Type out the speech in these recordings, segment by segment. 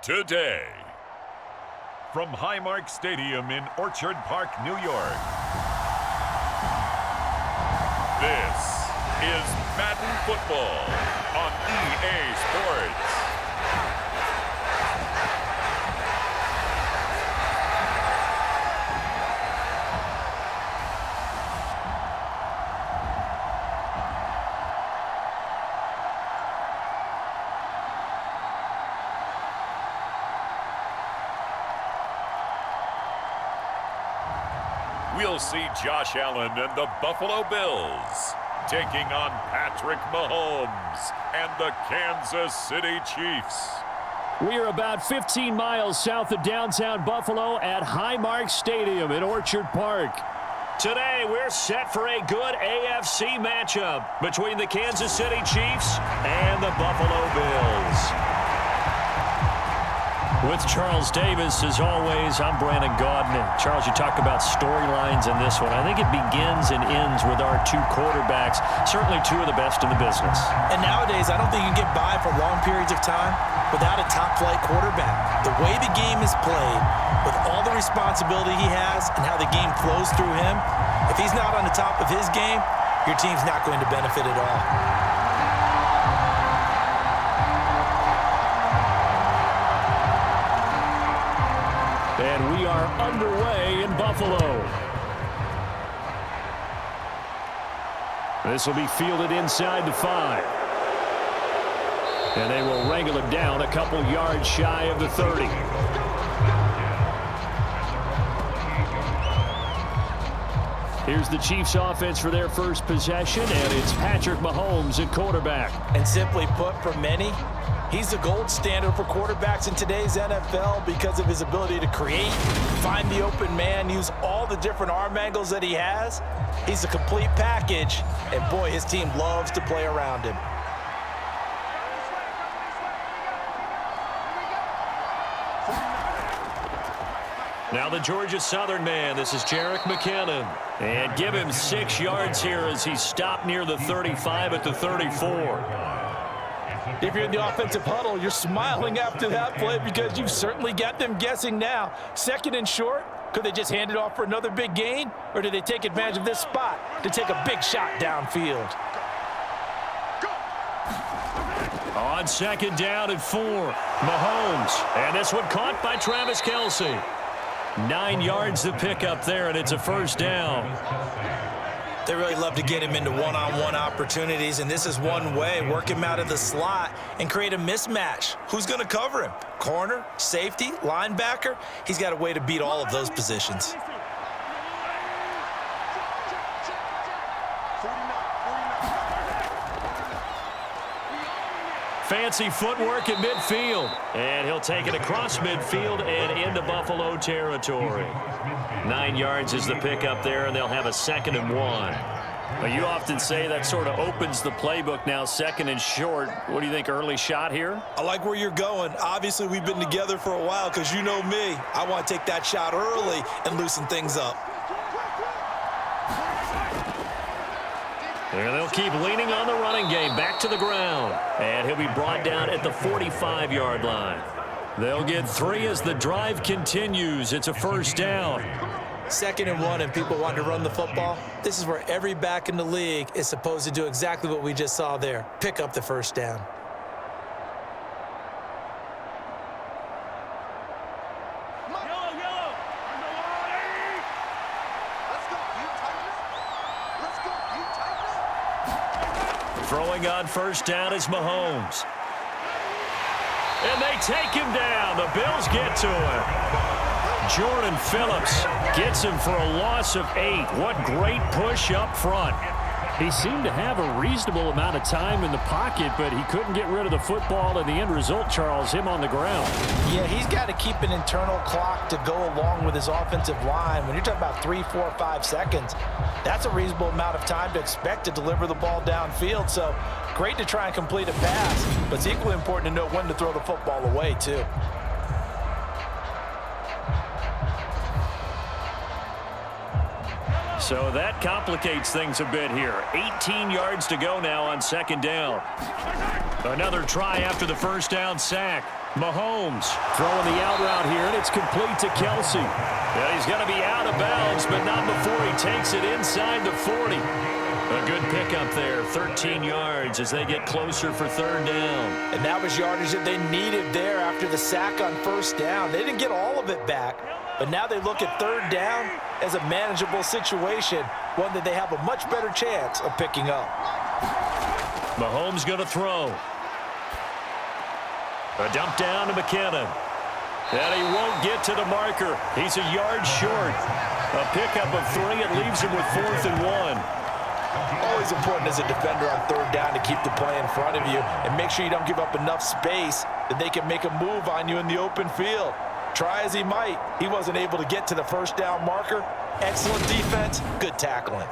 today. From Highmark Stadium in Orchard Park, New York, this is Madden Football on EA Sports. We'll see Josh Allen and the Buffalo Bills taking on Patrick Mahomes and the Kansas City Chiefs. We are about 15 miles south of downtown Buffalo at Highmark Stadium in Orchard Park. Today, we're set for a good AFC matchup between the Kansas City Chiefs and the Buffalo Bills. With Charles Davis, as always, I'm Brandon Gaudin. Charles, you talked about storylines in this one. I think it begins and ends with our two quarterbacks, certainly two of the best in the business. And nowadays, I don't think you can get by for long periods of time without a top-flight quarterback. The way the game is played, with all the responsibility he has and how the game flows through him, if he's not on the top of his game, your team's not going to benefit at all. And we are underway in Buffalo. This will be fielded inside the 5. And they will wrangle it down a couple yards shy of the 30. Here's the Chiefs offense for their first possession, and it's Patrick Mahomes at quarterback. And simply put, for many, he's the gold standard for quarterbacks in today's NFL because of his ability to create, find the open man, use all the different arm angles that he has. He's a complete package, and boy, his team loves to play around him. Now the Georgia Southern man, this is Jerick McKinnon. And give him 6 yards here as he's stopped near the 35 at the 34. If you're in the offensive huddle, you're smiling after that play because you've certainly got them guessing now. 2nd and short, could they just hand it off for another big gain? Or do they take advantage of this spot to take a big shot downfield? On 2nd down and 4, Mahomes. And this one caught by Travis Kelce. 9 yards to pick up there, and it's a first down. They really love to get him into one-on-one opportunities, and this is one way. Work him out of the slot and create a mismatch. Who's going to cover him? Corner, safety, linebacker? He's got a way to beat all of those positions. Fancy footwork at midfield. And he'll take it across midfield and into Buffalo territory. 9 yards is the pickup there, and they'll have a 2nd and 1. But you often say that sort of opens the playbook now, 2nd and short. What do you think, early shot here? I like where you're going. Obviously, we've been together for a while because you know me. I want to take that shot early and loosen things up. And they'll keep leaning on the running game. Back to the ground. And he'll be brought down at the 45-yard line. They'll get 3 as the drive continues. It's a first down. 2nd and 1, and people want to run the football. This is where every back in the league is supposed to do exactly what we just saw there. Pick up the first down. Throwing on first down is Mahomes. And they take him down. The Bills get to him. Jordan Phillips gets him for a loss of 8. What great push up front. He seemed to have a reasonable amount of time in the pocket, but he couldn't get rid of the football, and the end result, Charles, him on the ground. Yeah, he's got to keep an internal clock to go along with his offensive line. When you're talking about 3, 4, 5 seconds, that's a reasonable amount of time to expect to deliver the ball downfield. So great to try and complete a pass, but it's equally important to know when to throw the football away, too. So that complicates things a bit here. 18 yards to go now on 2nd down. Another try after the first down sack. Mahomes throwing the out route here, and it's complete to Kelsey. Yeah, he's going to be out of bounds, but not before he takes it inside the 40. A good pickup there, 13 yards as they get closer for third down. And that was yardage that they needed there after the sack on first down. They didn't get all of it back, but now they look at third down as a manageable situation, one that they have a much better chance of picking up. Mahomes going to throw. A dump down to McKinnon. And he won't get to the marker. He's a yard short. A pickup of 3. It leaves him with 4th and 1. Always important as a defender on third down to keep the play in front of you and make sure you don't give up enough space that they can make a move on you in the open field. Try as he might, he wasn't able to get to the first down marker. Excellent defense, good tackling.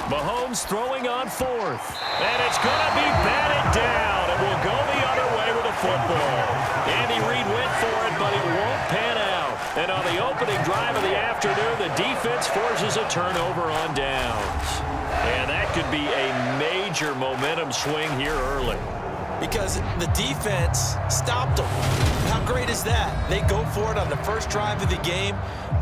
Mahomes throwing on 4th. And it's going to be batted down. It will go the other way with the football. Andy Reid went for it, but it won't pan out. And on the opening drive of the afternoon, the defense forces a turnover on downs. And that could be a major momentum swing here early. Because the defense stopped them. How great is that? They go for it on the first drive of the game.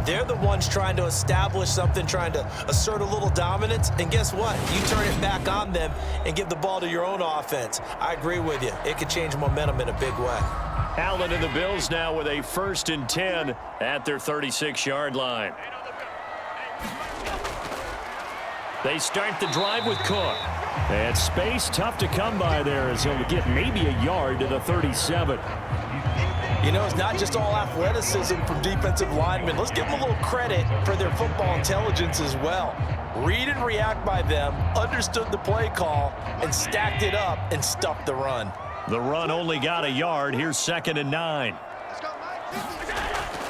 They're the ones trying to establish something, trying to assert a little dominance. And guess what? You turn it back on them and give the ball to your own offense. I agree with you. It could change momentum in a big way. Allen and the Bills now with a 1st and 10 at their 36-yard line. They start the drive with Cook. And space tough to come by there as he'll get maybe a yard to the 37. You know, it's not just all athleticism from defensive linemen. Let's give them a little credit for their football intelligence as well. Read and react by them, understood the play call, and stacked it up and stuffed the run. The run only got a yard. Here's 2nd and 9.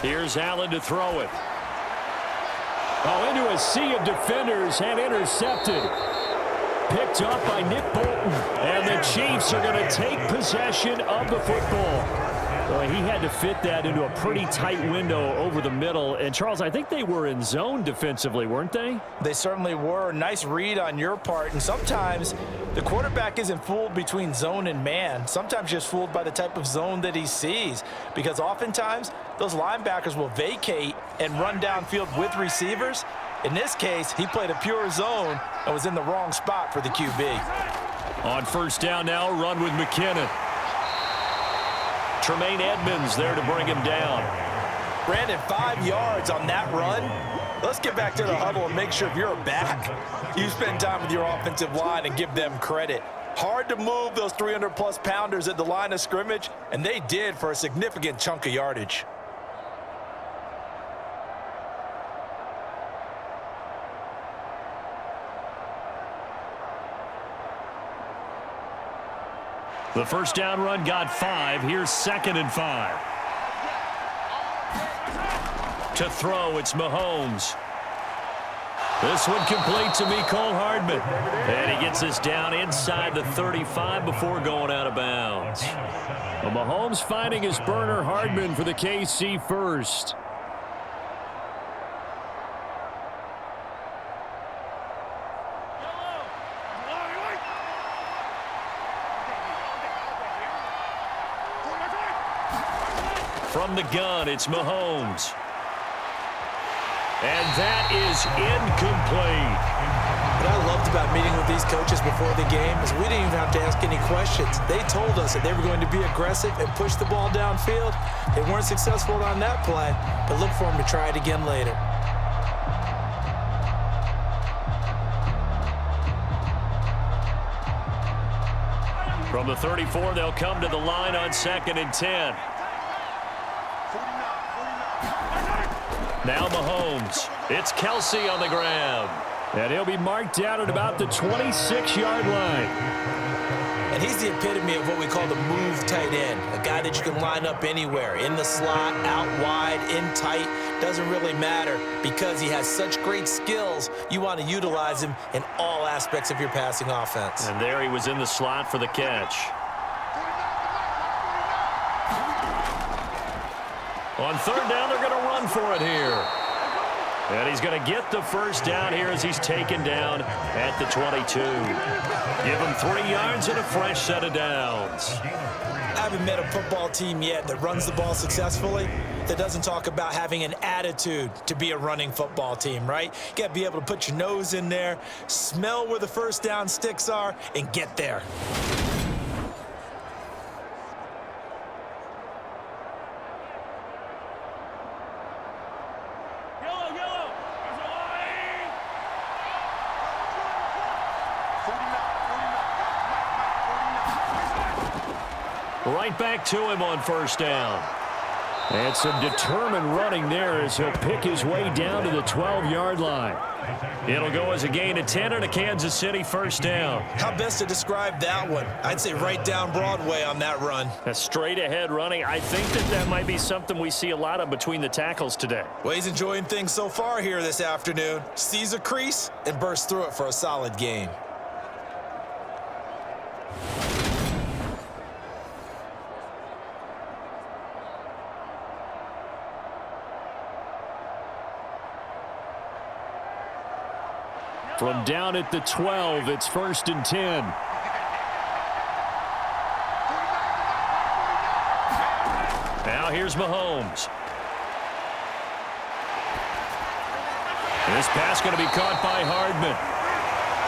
Here's Allen to throw it. Oh, into a sea of defenders and intercepted. Picked up by Nick Bolton. And the Chiefs are going to take possession of the football. Well, he had to fit that into a pretty tight window over the middle. And, Charles, I think they were in zone defensively, weren't they? They certainly were. Nice read on your part. And sometimes the quarterback isn't fooled between zone and man. Sometimes just fooled by the type of zone that he sees. Because oftentimes those linebackers will vacate and run downfield with receivers. In this case, he played a pure zone and was in the wrong spot for the QB. On first down now, run with McKinnon. Tremaine Edmonds there to bring him down. Brandon, 5 yards on that run. Let's get back to the huddle and make sure if you're a back, you spend time with your offensive line and give them credit. Hard to move those 300-plus pounders at the line of scrimmage, and they did for a significant chunk of yardage. The first down run got 5. Here's 2nd and 5. To throw, it's Mahomes. This one complete to Mecole Hardman. And he gets us down inside the 35 before going out of bounds. Well, Mahomes finding his burner, Hardman for the KC first. From the gun, it's Mahomes. And that is incomplete. What I loved about meeting with these coaches before the game is we didn't even have to ask any questions. They told us that they were going to be aggressive and push the ball downfield. They weren't successful on that play, but look for them to try it again later. From the 34, they'll come to the line on 2nd and 10. Now Mahomes. It's Kelsey on the ground. And he'll be marked down at about the 26-yard line. And he's the epitome of what we call the move tight end, a guy that you can line up anywhere, in the slot, out wide, in tight, doesn't really matter because he has such great skills. You want to utilize him in all aspects of your passing offense. And there he was in the slot for the catch. On third down, they're going to run for it here. And he's going to get the first down here as he's taken down at the 22. Give him 3 yards and a fresh set of downs. I haven't met a football team yet that runs the ball successfully that doesn't talk about having an attitude to be a running football team, right? You got to be able to put your nose in there, smell where the first down sticks are, and get there. Right back to him on first down. And some determined running there as he'll pick his way down to the 12-yard line. It'll go as a gain of 10 and a Kansas City first down. How best to describe that one? I'd say right down Broadway on that run. A straight-ahead running. I think that might be something we see a lot of between the tackles today. Well, he's enjoying things so far here this afternoon. Sees a crease and bursts through it for a solid gain. From down at the 12, it's 1st and 10. Now here's Mahomes. This pass going to be caught by Hardman.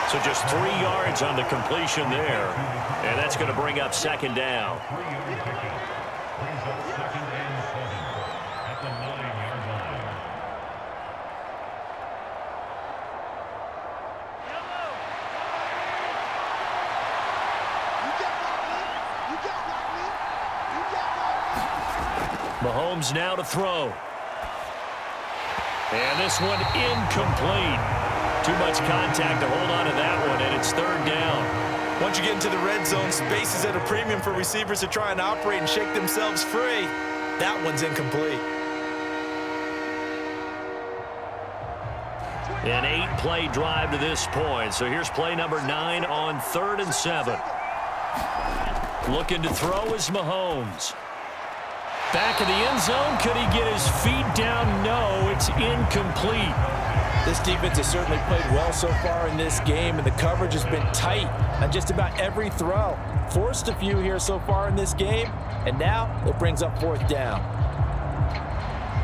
So just 3 yards on the completion there. And that's going to bring up second down. Mahomes now to throw. And this one incomplete. Too much contact to hold on to that one, and it's third down. Once you get into the red zone, space is at a premium for receivers to try and operate and shake themselves free. That one's incomplete. An 8-play drive to this point. So here's play number 9 on 3rd and 7. Looking to throw is Mahomes. Back of the end zone. Could he get his feet down? No, it's incomplete. This defense has certainly played well so far in this game, and the coverage has been tight on just about every throw. Forced a few here so far in this game, and now it brings up 4th down.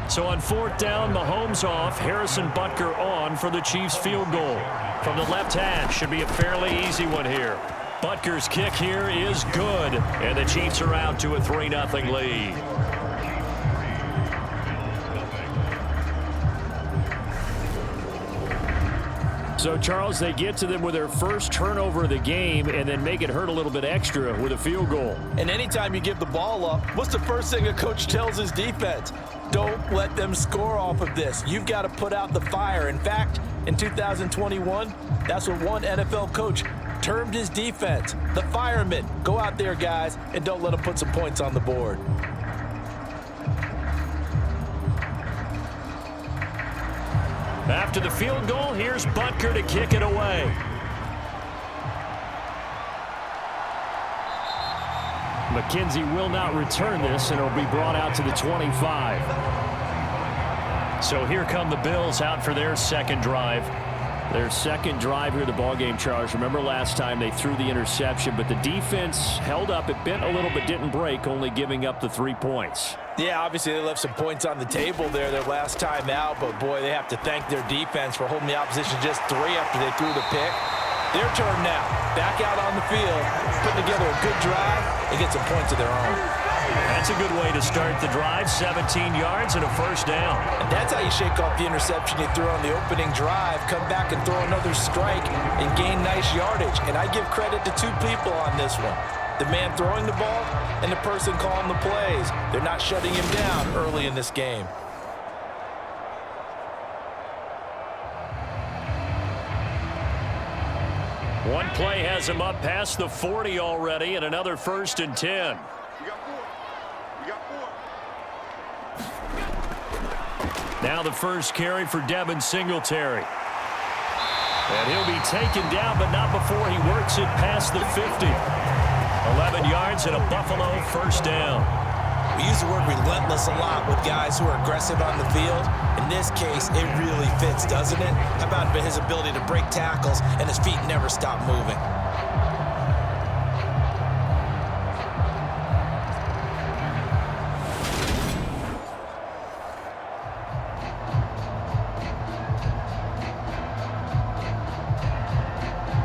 So on 4th down, Mahomes off, Harrison Butker on for the Chiefs field goal. From the left hash, should be a fairly easy one here. Butker's kick here is good, and the Chiefs are out to a 3-0 lead. So, Charles, they get to them with their first turnover of the game and then make it hurt a little bit extra with a field goal. And anytime you give the ball up, what's the first thing a coach tells his defense? Don't let them score off of this. You've got to put out the fire. In fact, in 2021, that's what one NFL coach termed his defense. The firemen. Go out there, guys, and don't let them put some points on the board. After the field goal, here's Butker to kick it away. McKenzie will not return this, and it'll be brought out to the 25. So here come the Bills out for their second drive. Their second drive here, the ballgame, Charles. Remember last time they threw the interception, but the defense held up. It bent a little but didn't break, only giving up the 3 points. Yeah, obviously they left some points on the table there their last time out, but boy, they have to thank their defense for holding the opposition just 3 after they threw the pick. Their turn now, back out on the field, putting together a good drive and get some points of their own. That's a good way to start the drive, 17 yards and a first down. And that's how you shake off the interception you threw on the opening drive, come back and throw another strike and gain nice yardage. And I give credit to 2 people on this one. The man throwing the ball and the person calling the plays. They're not shutting him down early in this game. One play has him up past the 40 already, and another 1st and 10. Now the first carry for Devin Singletary. And he'll be taken down, but not before he works it past the 50. 11 yards and a Buffalo 1st down. We use the word relentless a lot with guys who are aggressive on the field. In this case, it really fits, doesn't it? How about his ability to break tackles and his feet never stop moving?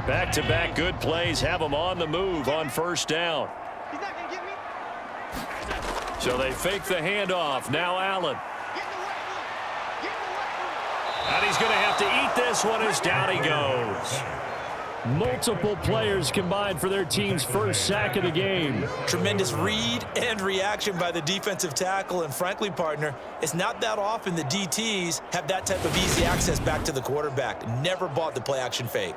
Back-to-back good plays have them on the move on 1st down. He's not gonna get me. So they fake the handoff. Now Allen. And he's going to have to eat this one as down he goes. Multiple players combined for their team's first sack of the game. Tremendous read and reaction by the defensive tackle. And frankly, partner, it's not that often the DTs have that type of easy access back to the quarterback. Never bought the play-action fake.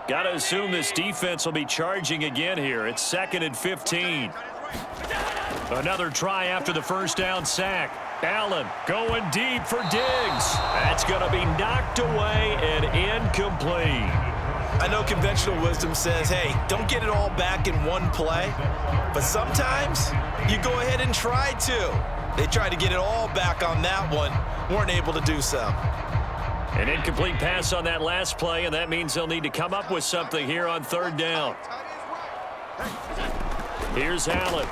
Got to assume this defense will be charging again here. It's 2nd and 15. Another try after the 1st down sack. Allen going deep for Diggs. That's going to be knocked away and incomplete. I know conventional wisdom says, hey, don't get it all back in one play. But sometimes you go ahead and try to. They tried to get it all back on that one. Weren't able to do so. An incomplete pass on that last play, and that means they'll need to come up with something here on 3rd down. Here's Allen.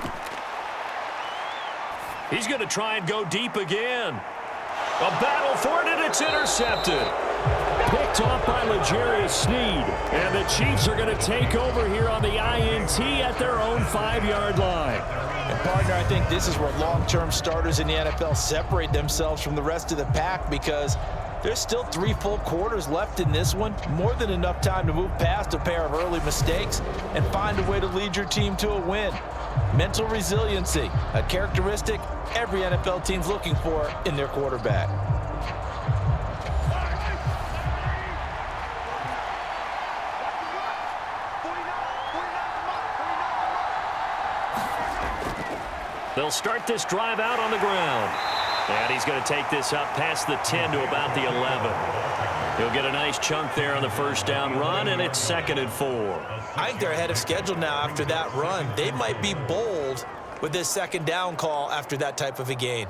He's going to try and go deep again. A battle for it, and it's intercepted. Picked off by L'Jarius Sneed. And the Chiefs are going to take over here on the INT at their own 5-yard line. And partner, I think this is where long-term starters in the NFL separate themselves from the rest of the pack, because there's still 3 full quarters left in this one. More than enough time to move past a pair of early mistakes and find a way to lead your team to a win. Mental resiliency, a characteristic every NFL team's looking for in their quarterback. They'll start this drive out on the ground. And he's going to take this up past the 10 to about the 11. He'll get a nice chunk there on the 1st down run, and it's 2nd and 4. I think they're ahead of schedule now after that run. They might be bold with this 2nd down call after that type of a gain.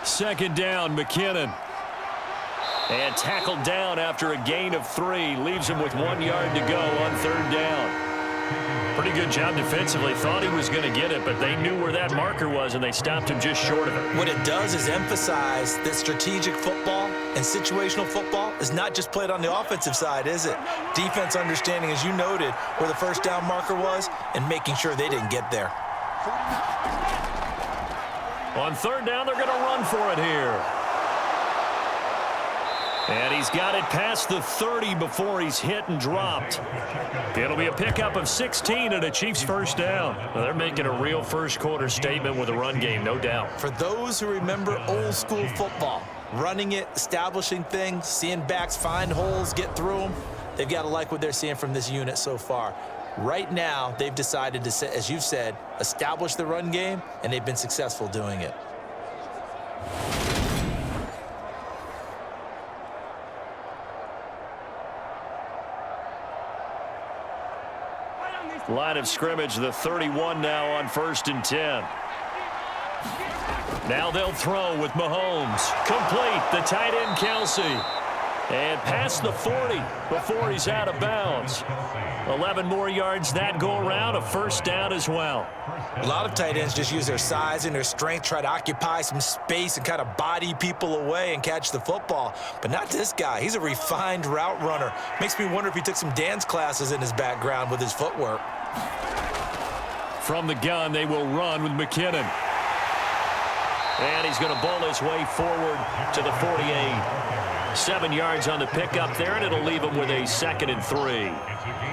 Second down, McKinnon. And tackled down after a gain of 3. Leaves him with 1 yard to go on 3rd down. Pretty good job defensively. Thought he was going to get it, but they knew where that marker was, and they stopped him just short of it. What it does is emphasize that strategic football and situational football is not just played on the offensive side, is it? Defense understanding, as you noted, where the 1st down marker was and making sure they didn't get there. On 3rd down, they're going to run for it here. And he's got it past the 30 before he's hit and dropped. It'll be a pickup of 16 and a Chiefs 1st down. Well, they're making a real first-quarter statement with a run game, no doubt. For those who remember old-school football, running it, establishing things, seeing backs find holes, get through them, they've got to like what they're seeing from this unit so far. Right now, they've decided to, as you've said, establish the run game, and they've been successful doing it. Line of scrimmage, the 31 now on 1st and 10. Now they'll throw with Mahomes. Complete, the tight end Kelsey. And past the 40 before he's out of bounds. 11 more yards that go around, a first down as well. A lot of tight ends just use their size and their strength, try to occupy some space and kind of body people away and catch the football. But not this guy. He's a refined route runner. Makes me wonder if he took some dance classes in his background with his footwork. From the gun, they will run with McKinnon. And he's going to bowl his way forward to the 48. 7 yards on the pickup there, and it'll leave him with a 2nd and 3.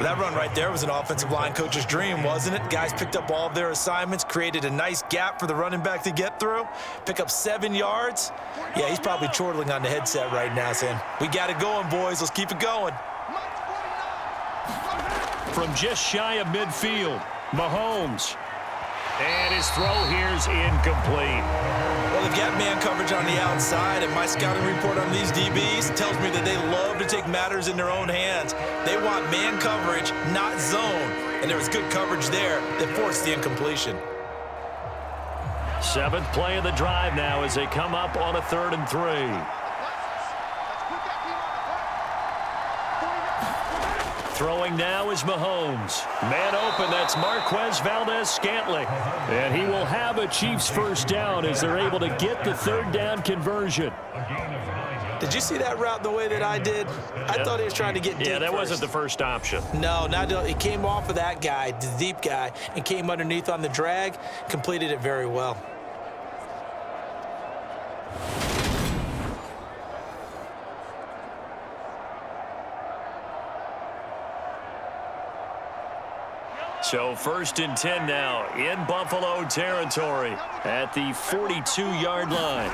That run right there was an offensive line coach's dream, wasn't it? Guys picked up all of their assignments, created a nice gap for the running back to get through, pick up 7 yards. Yeah, he's probably chortling on the headset right now saying, we got it going, boys. Let's keep it going. From just shy of midfield, Mahomes. And his throw here's incomplete. Well, they've got man coverage on the outside, and my scouting report on these DBs tells me that they love to take matters in their own hands. They want man coverage, not zone. And there was good coverage there that forced the incompletion. 7th play of the drive now as they come up on a 3rd and 3. Throwing now is Mahomes. Man open, that's Marquez Valdez-Scantling. And he will have a Chiefs first down as they're able to get the 3rd down conversion. Did you see that route the way that I did? I thought he was trying to get deep. Yeah, that first. wasn't the first option. No, he came off of that guy, the deep guy, and came underneath on the drag, completed it very well. So 1st and 10 now in Buffalo territory at the 42-yard line.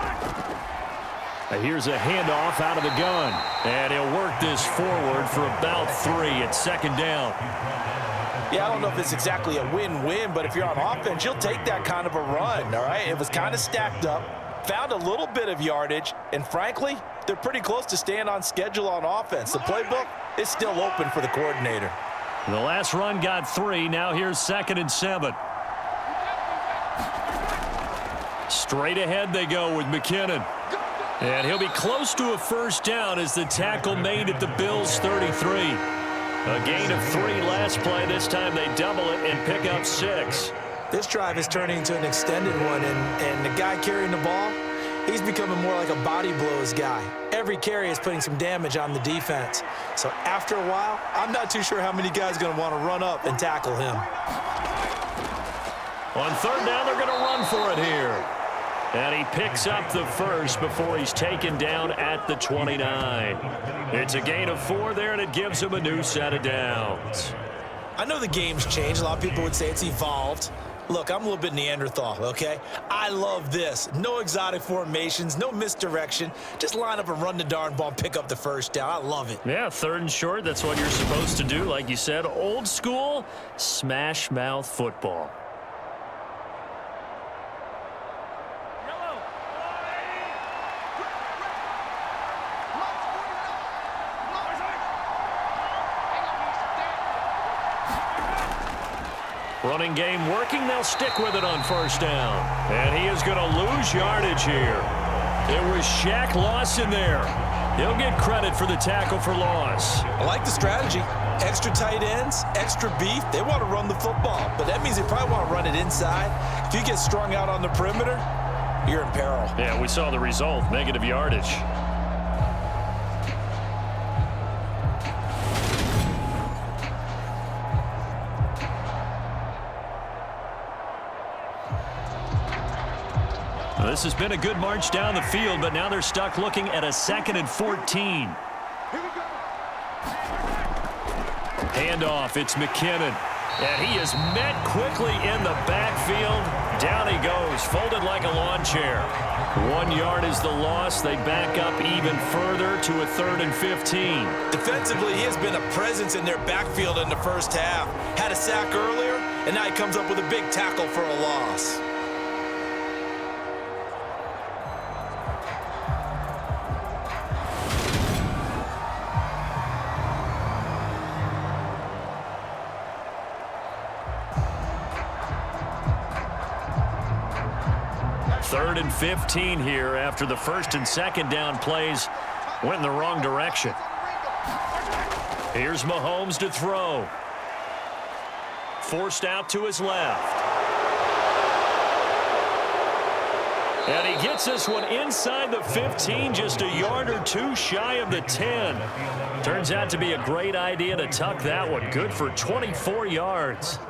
Here's a handoff out of the gun. And he'll work this forward for about 3 at 2nd down. Yeah, I don't know if it's exactly a win-win, but if you're on offense, you'll take that kind of a run, all right? It was kind of stacked up, found a little bit of yardage, and frankly, they're pretty close to staying on schedule on offense. The playbook is still open for the coordinator. The last run got 3. Now here's 2nd and 7. Straight ahead they go with McKinnon. And he'll be close to a first down as the tackle made at the Bills' 33. A gain of 3 last play. This time they double it and pick up 6. This drive is turning into an extended one, and the guy carrying the ball, he's becoming more like a body blows guy. Every carry is putting some damage on the defense. So after a while, I'm not too sure how many guys are going to want to run up and tackle him. On 3rd down, they're going to run for it here. And he picks up the first before he's taken down at the 29. It's a gain of 4 there, and it gives him a new set of downs. I know the game's changed. A lot of people would say it's evolved. Look, I'm a little bit Neanderthal, okay? I love this. No exotic formations, no misdirection. Just line up and run the darn ball and pick up the first down. I love it. Yeah, 3rd and short, that's what you're supposed to do. Like you said, old school, smash mouth football. Running game working. They'll stick with it on 1st down. And he is going to lose yardage here. It was Shaq Lawson there. He'll get credit for the tackle for loss. I like the strategy. Extra tight ends, extra beef. They want to run the football, but that means they probably want to run it inside. If you get strung out on the perimeter, you're in peril. Yeah, we saw the result, negative yardage. This has been a good march down the field, but now they're stuck looking at a 2nd and 14. Handoff, it's McKinnon. And he is met quickly in the backfield. Down he goes, folded like a lawn chair. 1 yard is the loss. They back up even further to a 3rd and 15. Defensively, he has been a presence in their backfield in the first half. Had a sack earlier, and now he comes up with a big tackle for a loss. Third and 15 here after the 1st and 2nd down plays Went in the wrong direction. Here's Mahomes to throw. Forced out to his left. And he gets this one inside the 15, just a yard or two shy of the 10. Turns out to be a great idea to tuck that one. Good for 24 yards.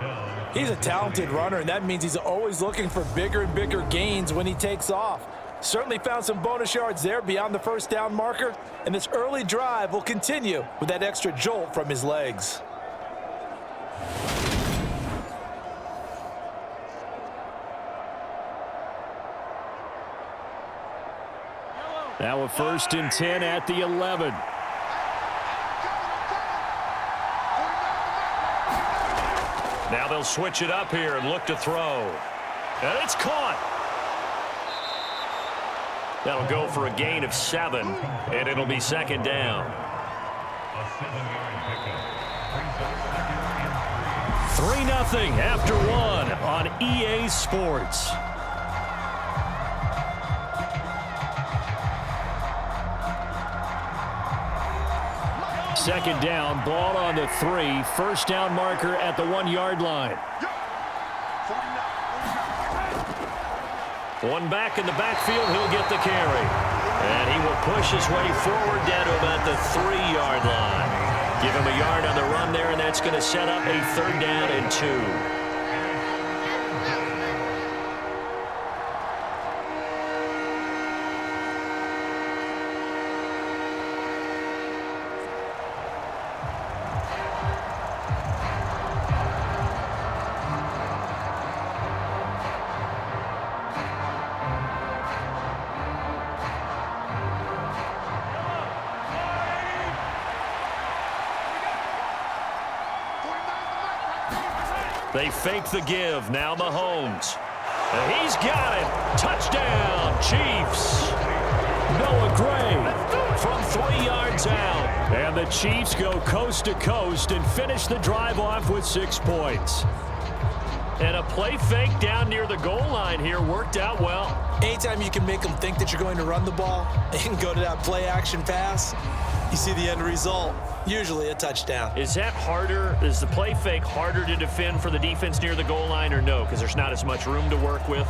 He's a talented runner, and that means he's always looking for bigger and bigger gains when he takes off. Certainly found some bonus yards there beyond the first down marker, and this early drive will continue with that extra jolt from his legs. Now a 1st and 10 at the 11. Now they'll switch it up here and look to throw. And it's caught. That'll go for a gain of 7, and it'll be 2nd down. 3-0 after 1 on EA Sports. Second down, ball on the 3. First down marker at the 1-yard line. One back in the backfield, he'll get the carry. And he will push his way forward down to about the 3-yard line. Give him a yard on the run there, and that's going to set up a 3rd down and 2. They fake the give. Now Mahomes. And he's got it. Touchdown, Chiefs. Noah Gray from 3 yards out. And the Chiefs go coast to coast and finish the drive off with 6 points. And a play fake down near the goal line here worked out well. Anytime you can make them think that you're going to run the ball and go to that play action pass, you see the end result. Usually a touchdown. Is that harder? Is the play fake harder to defend for the defense near the goal line or no? Because there's not as much room to work with?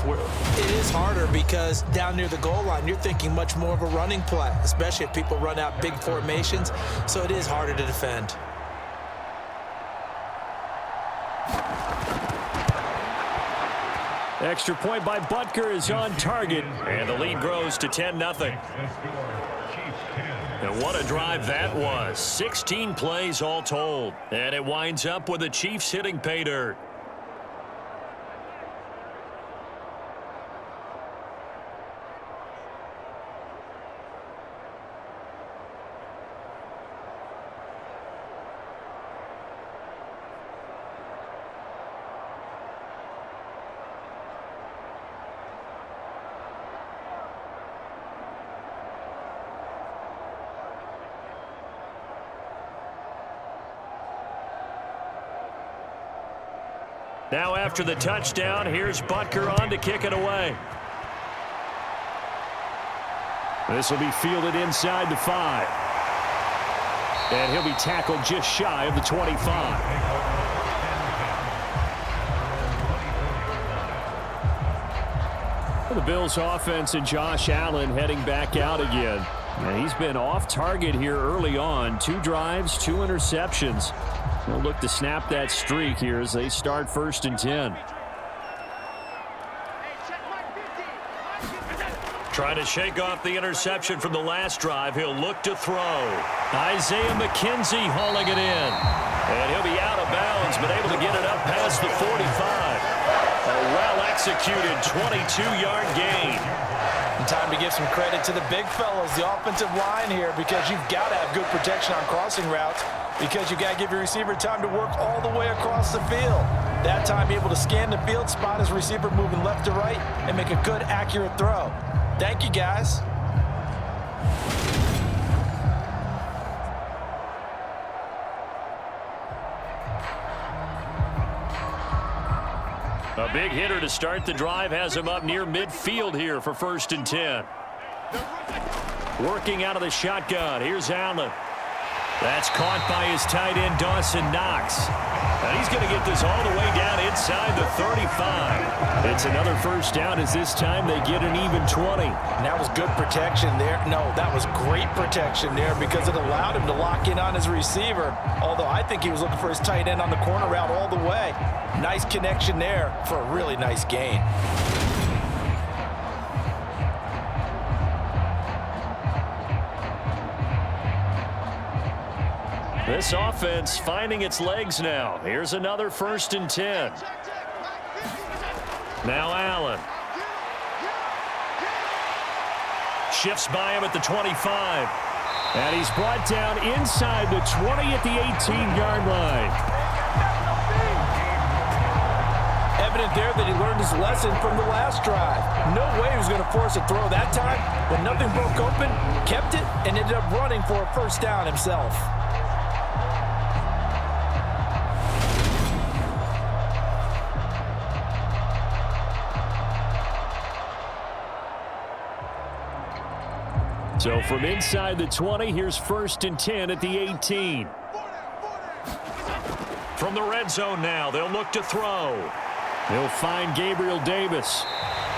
It is harder because down near the goal line, you're thinking much more of a running play, especially if people run out big formations. So it is harder to defend. Extra point by Butker is on target, and the lead grows to 10-0. And what a drive that was. 16 plays all told. And it winds up with the Chiefs hitting pay dirt. Now after the touchdown, here's Butker on to kick it away. This will be fielded inside the 5. And he'll be tackled just shy of the 25. The Bills offense and Josh Allen heading back out again. And he's been off target here early on. 2 drives, 2 interceptions. They'll look to snap that streak here as they start 1st and 10. Trying to shake off the interception from the last drive. He'll look to throw. Isaiah McKenzie hauling it in. And he'll be out of bounds, but able to get it up past the 45. A well-executed 22-yard gain. And time to give some credit to the big fellas, the offensive line here, because you've got to have good protection on crossing routes, because you've got to give your receiver time to work all the way across the field. That time, be able to scan the field, spot his receiver moving left to right, and make a good, accurate throw. Thank you, guys. A big hitter to start the drive has him up near midfield here for 1st and 10. Working out of the shotgun. Here's Allen. That's caught by his tight end, Dawson Knox. And he's going to get this all the way down inside the 35. It's another first down as this time they get an even 20. And that was good protection there. No, that was great protection there because it allowed him to lock in on his receiver. Although I think he was looking for his tight end on the corner route all the way. Nice connection there for a really nice gain. This offense finding its legs now. Here's another 1st and 10. Now Allen. Shifts by him at the 25. And he's brought down inside the 20 at the 18-yard line. Evident there that he learned his lesson from the last drive. No way he was going to force a throw that time. When nothing broke open, kept it, and ended up running for a first down himself. So from inside the 20, here's 1st and 10 at the 18. From the red zone now, they'll look to throw. He'll find Gabriel Davis.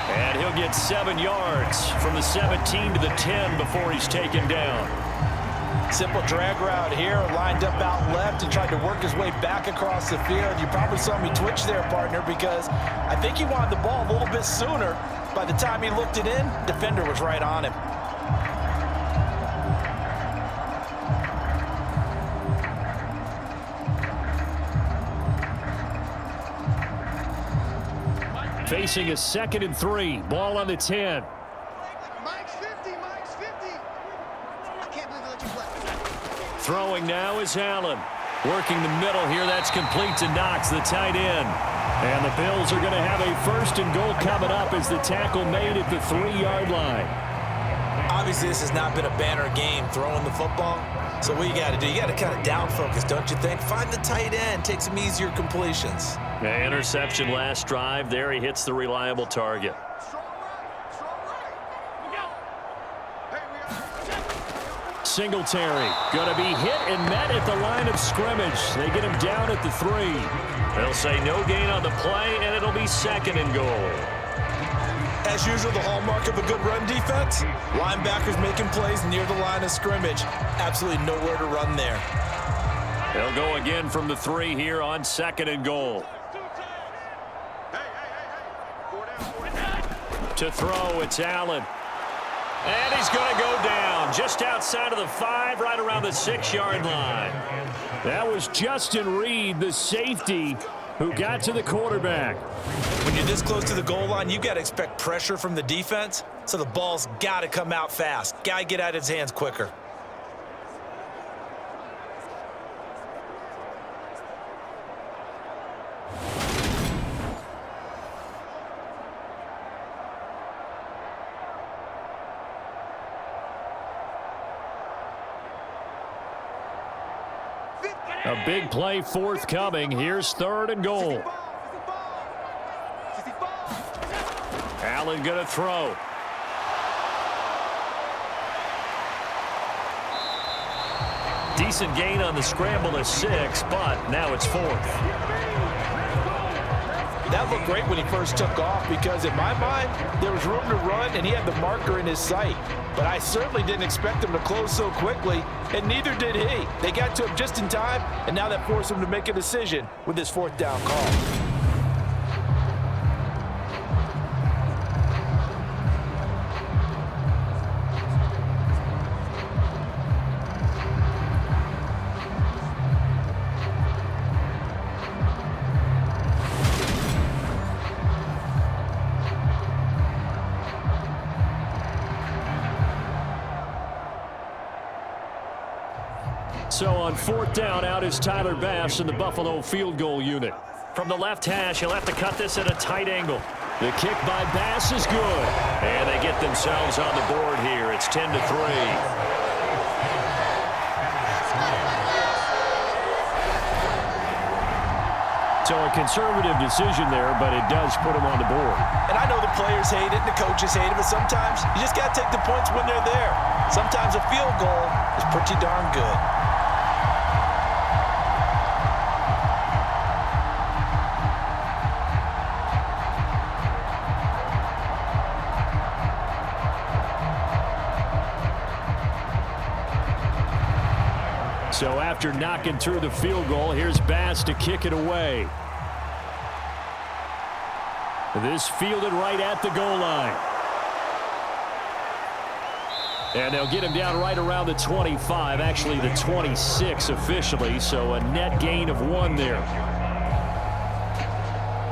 And he'll get 7 yards from the 17 to the 10 before he's taken down. Simple drag route here, lined up out left and tried to work his way back across the field. You probably saw me twitch there, partner, because I think he wanted the ball a little bit sooner. By the time he looked it in, defender was right on him. Facing a 2nd and 3. Ball on the 10. Mike's 50. I can't believe they let you play. Throwing now is Allen. Working the middle here. That's complete to Knox, the tight end. And the Bills are going to have a 1st and goal coming up as the tackle made at the 3-yard line. Obviously, this has not been a banner game throwing the football. So what you got to do, you got to kind of down focus, don't you think? Find the tight end, take some easier completions. Yeah, interception last drive. There he hits the reliable target. Singletary going to be hit and met at the line of scrimmage. They get him down at the 3. They'll say no gain on the play, and it'll be 2nd and goal. As usual, the hallmark of a good run defense, linebackers making plays near the line of scrimmage. Absolutely nowhere to run there. They'll go again from the 3 here on 2nd and goal. To throw, it's Allen. And he's going to go down just outside of the 5, right around the 6-yard line. That was Justin Reed, the safety, who got to the quarterback. When you're this close to the goal line, you got to expect pressure from the defense, so the ball's got to come out fast. Got to get out of his hands quicker. A big play forthcoming. Here's 3rd and goal. Allen going to throw. Decent gain on the scramble to 6, but now it's 4th. That looked great when he first took off because, in my mind, there was room to run and he had the marker in his sight. But I certainly didn't expect him to close so quickly, and neither did he. They got to him just in time, and now that forced him to make a decision with his 4th down call. So on 4th down, out is Tyler Bass in the Buffalo field goal unit. From the left hash, he'll have to cut this at a tight angle. The kick by Bass is good. And they get themselves on the board here. It's 10-3. So a conservative decision there, but it does put him on the board. And I know the players hate it and the coaches hate it, but sometimes you just got to take the points when they're there. sometimes a field goal is pretty darn good. So after knocking through the field goal, here's Bass to kick it away. This fielded right at the goal line. And they'll get him down right around the 25, actually the 26 officially, so a net gain of 1 there.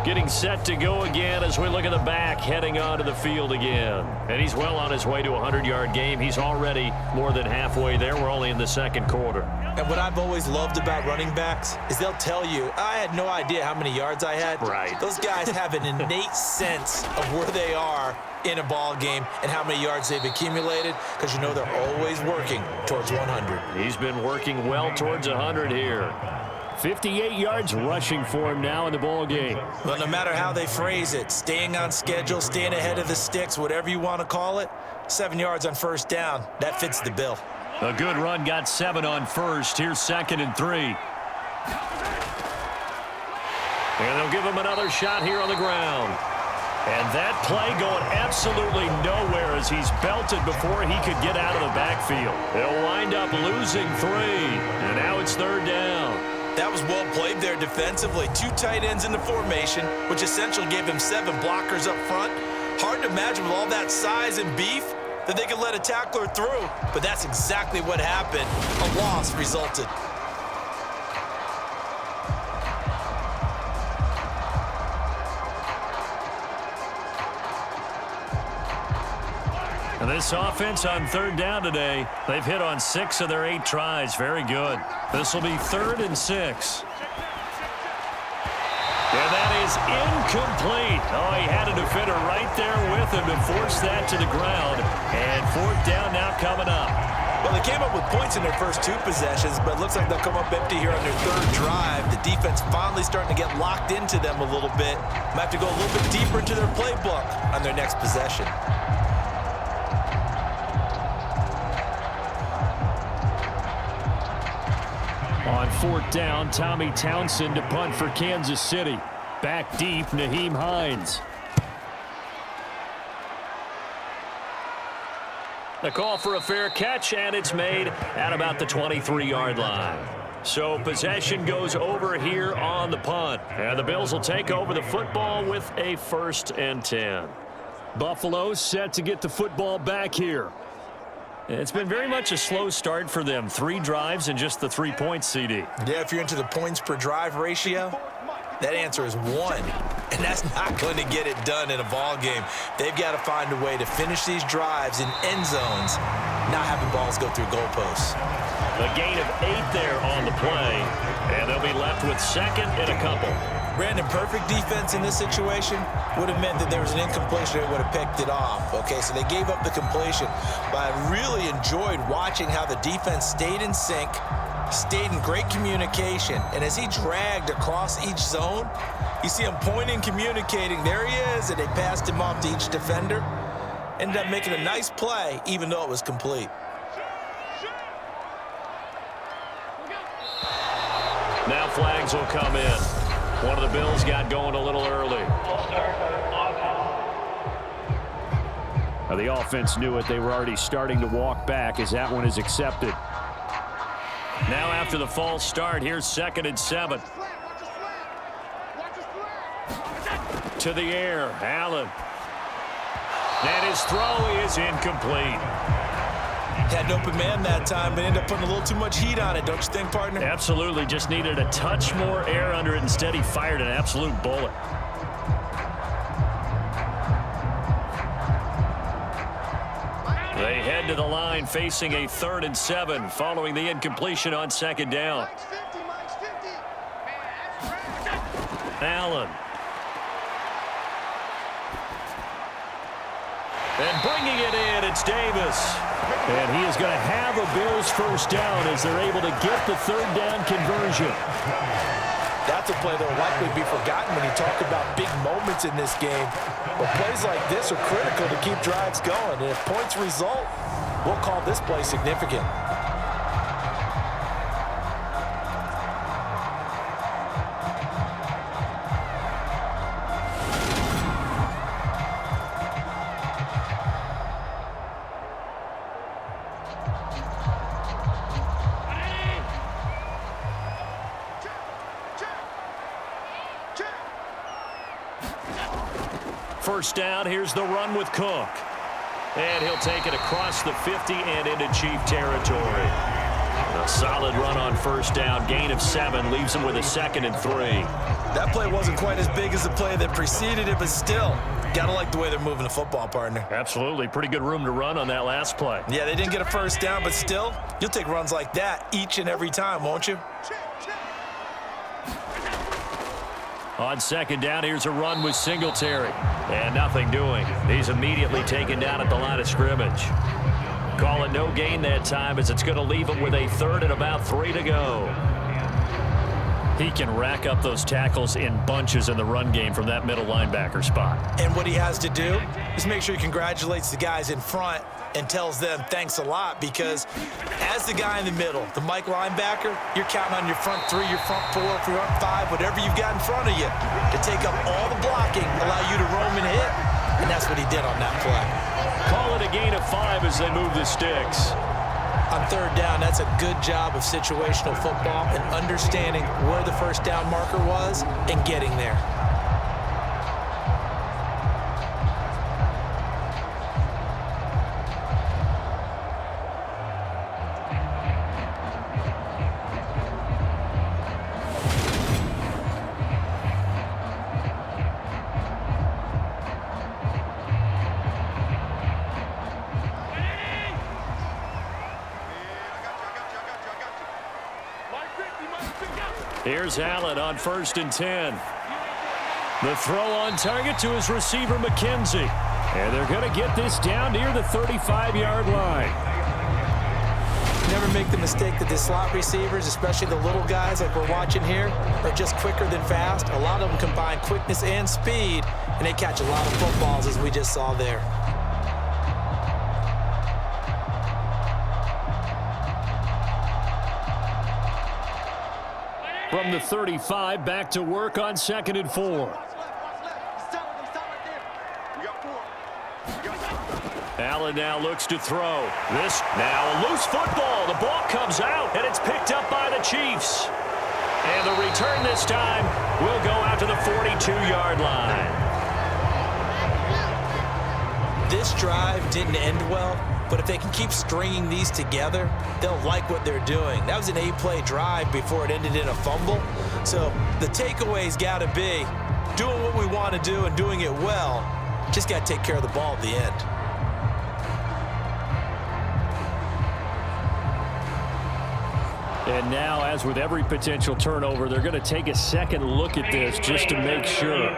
Getting set to go again as we look at the back, heading onto the field again. And he's well on his way to a 100-yard game. He's already more than halfway there. We're only in the second quarter. And what I've always loved about running backs is they'll tell you, I had no idea how many yards I had. Right. Those guys have an innate sense of where they are in a ball game and how many yards they've accumulated, because you know they're always working towards 100. He's been working well towards 100 here. 58 yards rushing for him now in the ball game. Well, no matter how they phrase it, staying on schedule, staying ahead of the sticks, whatever you want to call it, 7 yards on first down, that fits the bill. A good run, got 7 on first. Here's 2nd and 3. And they'll give him another shot here on the ground. And that play going absolutely nowhere as he's belted before he could get out of the backfield. They'll wind up losing 3. And now it's 3rd down. That was well played there defensively. 2 tight ends in the formation, which essentially gave him 7 blockers up front. Hard to imagine with all that size and beef that they could let a tackler through. But that's exactly what happened. A loss resulted. And this offense on 3rd down today, they've hit on 6 of their 8 tries. Very good. This will be 3rd and 6. And that is incomplete. Oh, he had a defender right there with him to force that to the ground. And 4th down now coming up. Well, they came up with points in their first 2 possessions, but it looks like they'll come up empty here on their 3rd drive. The defense finally starting to get locked into them a little bit. Might have to go a little bit deeper into their playbook on their next possession. On 4th down, Tommy Townsend to punt for Kansas City. Back deep, Nyheim Hines. The call for a fair catch, and it's made at about the 23-yard line. So possession goes over here on the punt. And the Bills will take over the football with a 1st and 10. Buffalo set to get the football back here. It's been very much a slow start for them. 3 drives and just the 3 points, CD. Yeah, if you're into the points per drive ratio, that answer is 1. And that's not going to get it done in a ball game. They've got to find a way to finish these drives in end zones, not having balls go through goalposts. A gain of 8 there on the play, and they'll be left with 2nd and a couple. Brandon, perfect defense in this situation would have meant that there was an incompletion. They would have picked it off. Okay, so they gave up the completion. But I really enjoyed watching how the defense stayed in sync, stayed in great communication. And as he dragged across each zone, you see him pointing, communicating. There he is, and they passed him off to each defender. Ended up making a nice play, even though it was complete. Now flags will come in. One of the Bills got going a little early. Now the offense knew it. They were already starting to walk back as that one is accepted. Now after the false start, here's 2nd and 7. To the air, Allen. And his throw is incomplete. Had an open man that time, but ended up putting a little too much heat on it, don't you think, partner? Absolutely. Just needed a touch more air under it. Instead, he fired an absolute bullet. They head to the line facing a 3rd and 7 following the incompletion on 2nd down. Allen. And bringing it in, it's Davis. And he is going to have a Bills 1st down as they're able to get the 3rd down conversion. That's a play that will likely be forgotten when you talk about big moments in this game. But plays like this are critical to keep drives going. And if points result, we'll call this play significant. First down, here's the run with Cook. And he'll take it across the 50 and into Chief territory. A solid run on first down, gain of 7, leaves him with a 2nd and 3. That play wasn't quite as big as the play that preceded it, but still, gotta like the way they're moving the football, partner. Absolutely, pretty good room to run on that last play. Yeah, they didn't get a first down, but still, you'll take runs like that each and every time, won't you? On second down, here's a run with Singletary. And nothing doing. He's immediately taken down at the line of scrimmage. Call it no gain that time as it's going to leave him with a 3rd and about 3 to go. He can rack up those tackles in bunches in the run game from that middle linebacker spot. And what he has to do is make sure he congratulates the guys in front and tells them thanks a lot, because as the guy in the middle, the Mike linebacker, you're counting on your front 3, your front 4, front 5, whatever you've got in front of you to take up all the blocking, allow you to roam and hit, and that's what he did on that play. Call it a gain of 5 as they move the sticks. On third down, that's a good job of situational football and understanding where the first down marker was and getting there. Here's Allen on 1st and 10. The throw on target to his receiver, McKenzie. And they're going to get this down near the 35-yard line. Never make the mistake that the slot receivers, especially the little guys like we're watching here, are just quicker than fast. A lot of them combine quickness and speed, and they catch a lot of footballs, as we just saw there. From the 35, back to work on 2nd and 4. Allen now looks to throw. This now a loose football. The ball comes out, and it's picked up by the Chiefs. And the return this time will go out to the 42-yard line. This drive didn't end well, but if they can keep stringing these together, they'll like what they're doing. That was an 8-play drive before it ended in a fumble. So the takeaway's got to be doing what we want to do and doing it well. Just got to take care of the ball at the end. And now, as with every potential turnover, they're going to take a second look at this just to make sure.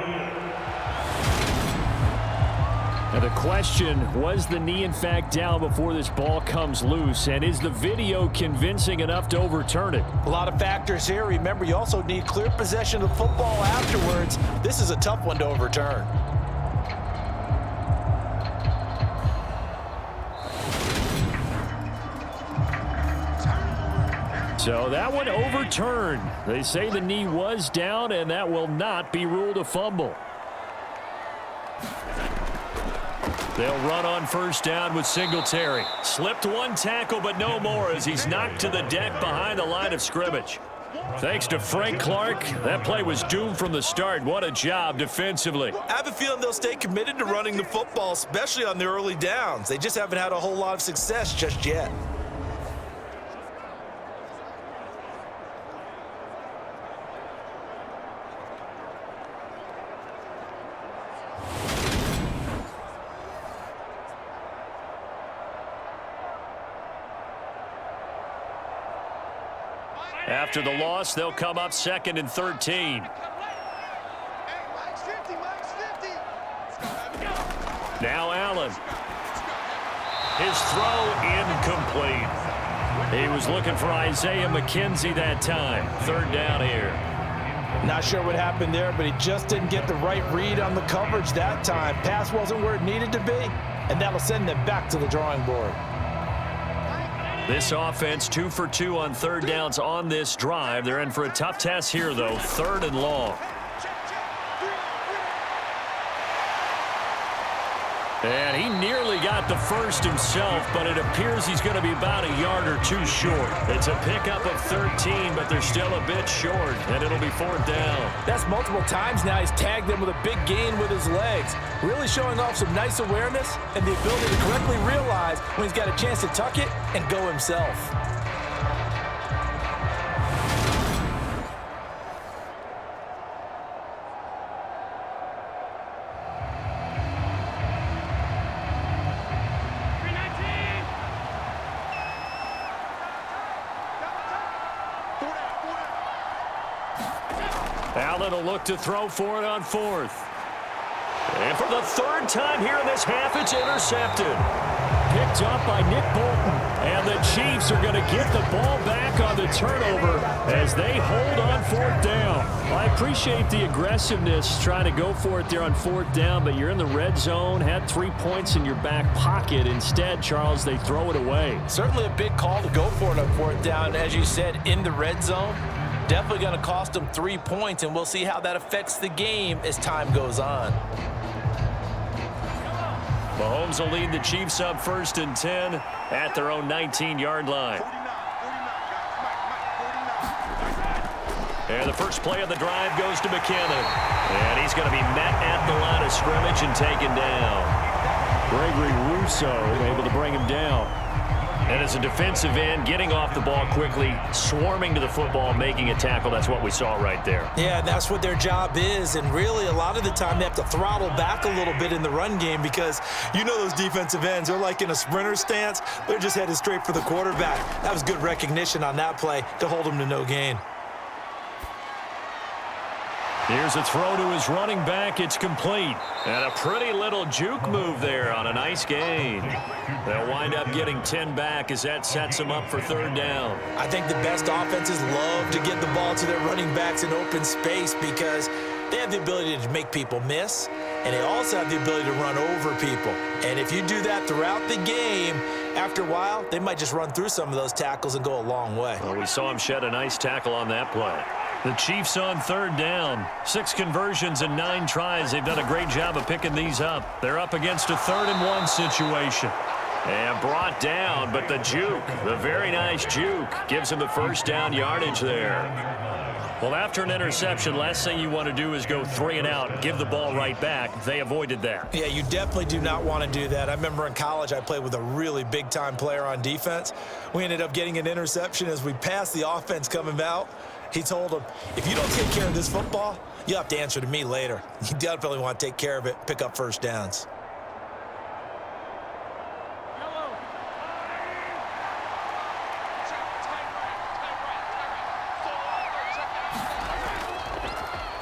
Now the question, was the knee in fact down before this ball comes loose? And is the video convincing enough to overturn it? A lot of factors here. Remember, you also need clear possession of the football afterwards. This is a tough one to overturn. So that one overturned. They say the knee was down, and that will not be ruled a fumble. They'll run on first down with Singletary. Slipped one tackle, but no more as he's knocked to the deck behind the line of scrimmage. Thanks to Frank Clark, that play was doomed from the start. What a job defensively. I have a feeling they'll stay committed to running the football, especially on the early downs. They just haven't had a whole lot of success just yet. After the loss, they'll come up 2nd and 13. Now Allen. His throw incomplete. He was looking for Isaiah McKenzie that time. 3rd down here. Not sure what happened there, but he just didn't get the right read on the coverage that time. Pass wasn't where it needed to be, and that'll send them back to the drawing board. This offense 2 for 2 on third downs on this drive. They're in for a tough test here, though. 3rd and long. And he nearly got the first himself, but it appears he's going to be about a yard or two short. It's a pickup of 13, but they're still a bit short, and it'll be 4th down. That's multiple times now he's tagged them with a big gain with his legs. Really showing off some nice awareness and the ability to correctly realize when he's got a chance to tuck it and go himself. Allen will look to throw for it on 4th. And for the 3rd time here in this half, it's intercepted. Picked up by Nick Bolton. And the Chiefs are going to get the ball back on the turnover as they hold on 4th down. I appreciate the aggressiveness trying to go for it there on 4th down, but you're in the red zone, had 3 points in your back pocket. Instead, Charles, they throw it away. Certainly a big call to go for it on 4th down, as you said, in the red zone. Definitely going to cost them 3 points, and we'll see how that affects the game as time goes on. Mahomes will lead the Chiefs up 1st and 10 at their own 19-yard line. And the first play of the drive goes to McKinnon. And he's going to be met at the line of scrimmage and taken down. Gregory Rousseau able to bring him down. And as a defensive end, getting off the ball quickly, swarming to the football, making a tackle. That's what we saw right there. Yeah, that's what their job is. And really, a lot of the time, they have to throttle back a little bit in the run game because you know those defensive ends, they're like in a sprinter stance. They're just headed straight for the quarterback. That was good recognition on that play to hold them to no gain. Here's a throw to his running back. It's complete. And a pretty little juke move there on a nice gain. They'll wind up getting 10 back as that sets them up for 3rd down. I think the best offenses love to get the ball to their running backs in open space because they have the ability to make people miss, and they also have the ability to run over people. And if you do that throughout the game, after a while, they might just run through some of those tackles and go a long way. Well, we saw him shed a nice tackle on that play. The Chiefs on 3rd down. 6 conversions and 9 tries. They've done a great job of picking these up. They're up against a 3rd and 1 situation. And brought down, but the juke, the very nice juke, gives him the 1st down yardage there. Well, after an interception, last thing you want to do is go 3 and out, give the ball right back. They avoided that. Yeah, you definitely do not want to do that. I remember in college I played with a really big-time player on defense. We ended up getting an interception as we passed the offense coming out. He told him, if you don't take care of this football, you'll have to answer to me later. You definitely want to take care of it, pick up 1st downs.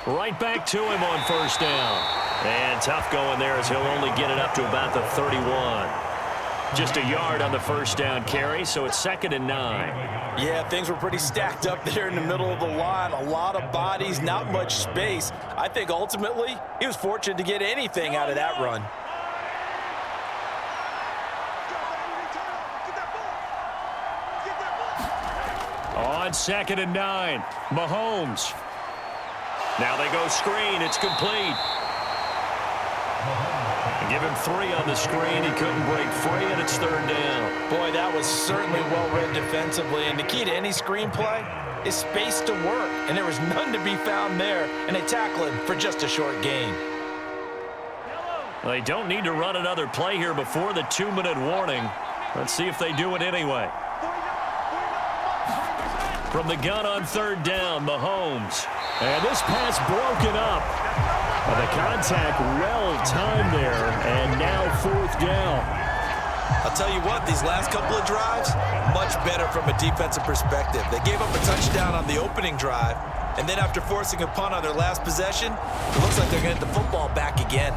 Right back to him on 1st down. And tough going there as he'll only get it up to about the 31. Just a yard on the 1st down carry, so it's 2nd and 9. Yeah, things were pretty stacked up there in the middle of the line. A lot of bodies, not much space. I think ultimately he was fortunate to get anything out of that run. On 2nd and 9, Mahomes. Now they go screen. It's complete. Give him 3 on the screen. He couldn't break free, and it's 3rd down. Boy, that was certainly well-read defensively. And the key to any screenplay is space to work. And there was none to be found there. And they tackle him for just a short gain. They don't need to run another play here before the 2-minute warning. Let's see if they do it anyway. From the gun on 3rd down, Mahomes. And this pass broken up. The contact well-timed there, and now 4th down. I'll tell you what, these last couple of drives, much better from a defensive perspective. They gave up a touchdown on the opening drive, and then after forcing a punt on their last possession, it looks like they're going to get the football back again.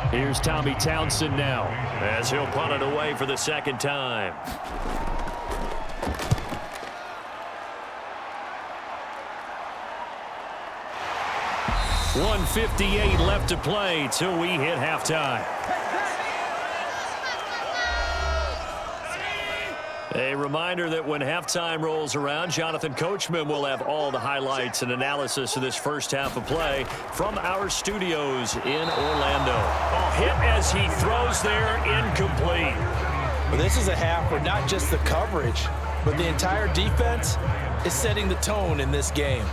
Here's Tommy Townsend now, as he'll punt it away for the 2nd time. 1:58 left to play till we hit halftime. A reminder that when halftime rolls around, Jonathan Coachman will have all the highlights and analysis of this first half of play from our studios in Orlando. A hit as he throws there, incomplete. Well, this is a half where not just the coverage, but the entire defense is setting the tone in this game.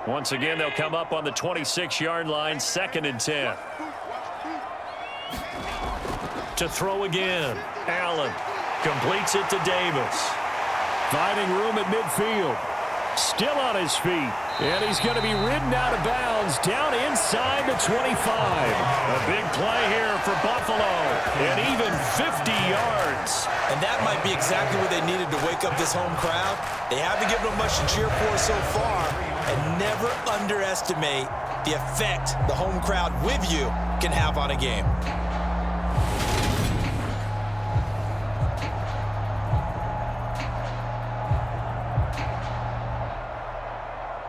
Once again, they'll come up on the 26-yard line, 2nd and 10. To throw again. Allen completes it to Davis. Finding room at midfield. Still on his feet. And he's going to be ridden out of bounds down inside the 25. A big play here for Buffalo. And even 50 yards. And that might be exactly what they needed to wake up this home crowd. They haven't given them much to cheer for so far. And never underestimate the effect the home crowd with you can have on a game.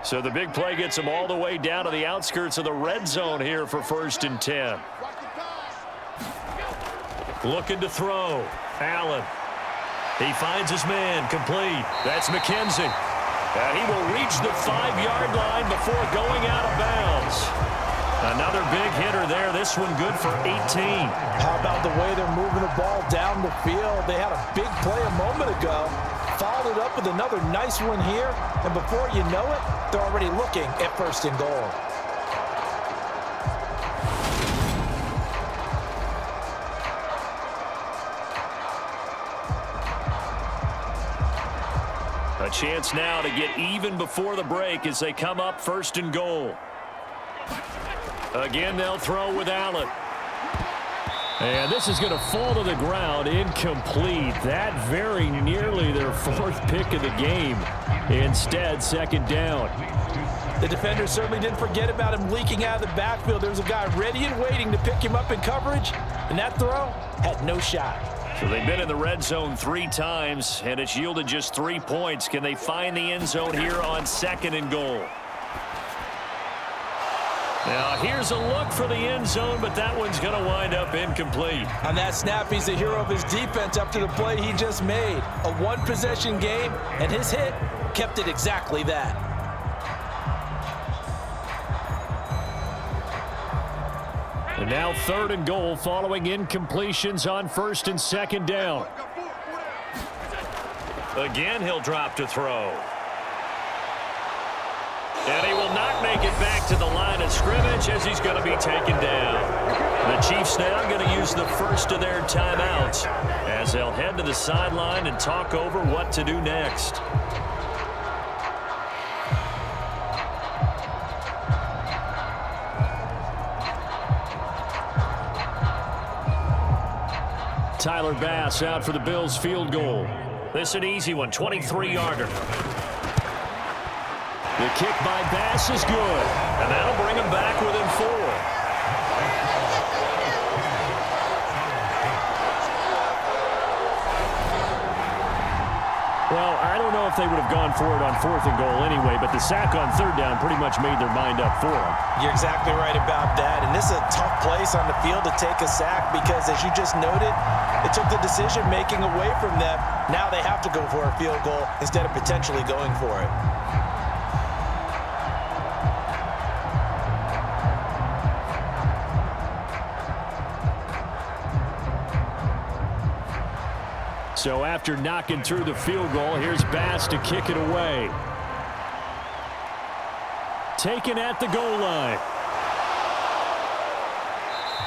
So the big play gets him all the way down to the outskirts of the red zone here for 1st and 10. Looking to throw. Allen. He finds his man. Complete. That's McKenzie. And he will reach the 5-yard line before going out of bounds. Another big hitter there. This one good for 18. How about the way they're moving the ball down the field? They had a big play a moment ago. Followed it up with another nice one here. And before you know it, they're already looking at 1st and goal. A chance now to get even before the break as they come up 1st and goal. Again, they'll throw with Allen. And this is going to fall to the ground, incomplete. That very nearly their 4th pick of the game. Instead, 2nd down. The defenders certainly didn't forget about him leaking out of the backfield. There's a guy ready and waiting to pick him up in coverage, and that throw had no shot. So they've been in the red zone 3 times, and it's yielded just 3 points. Can they find the end zone here on 2nd and goal? Now, here's a look for the end zone, but that one's going to wind up incomplete. On that snap, he's the hero of his defense after the play he just made. A one-possession game, and his hit kept it exactly that. And now 3rd and goal following incompletions on 1st and 2nd down. Again, he'll drop to throw. And he will not make it back to the line of scrimmage as he's going to be taken down. The Chiefs now going to use the first of their timeouts as they'll head to the sideline and talk over what to do next. Tyler Bass out for the Bills field goal. This is an easy one, 23-yarder. The kick by Bass is good, and that'll bring him back within 4. Well, I don't know if they would have gone for it on 4th and goal anyway, but the sack on 3rd down pretty much made their mind up for them. You're exactly right about that, and this is a tough place on the field to take a sack because, as you just noted, it took the decision-making away from them. Now they have to go for a field goal instead of potentially going for it. So after knocking through the field goal, here's Bass to kick it away. Taken at the goal line.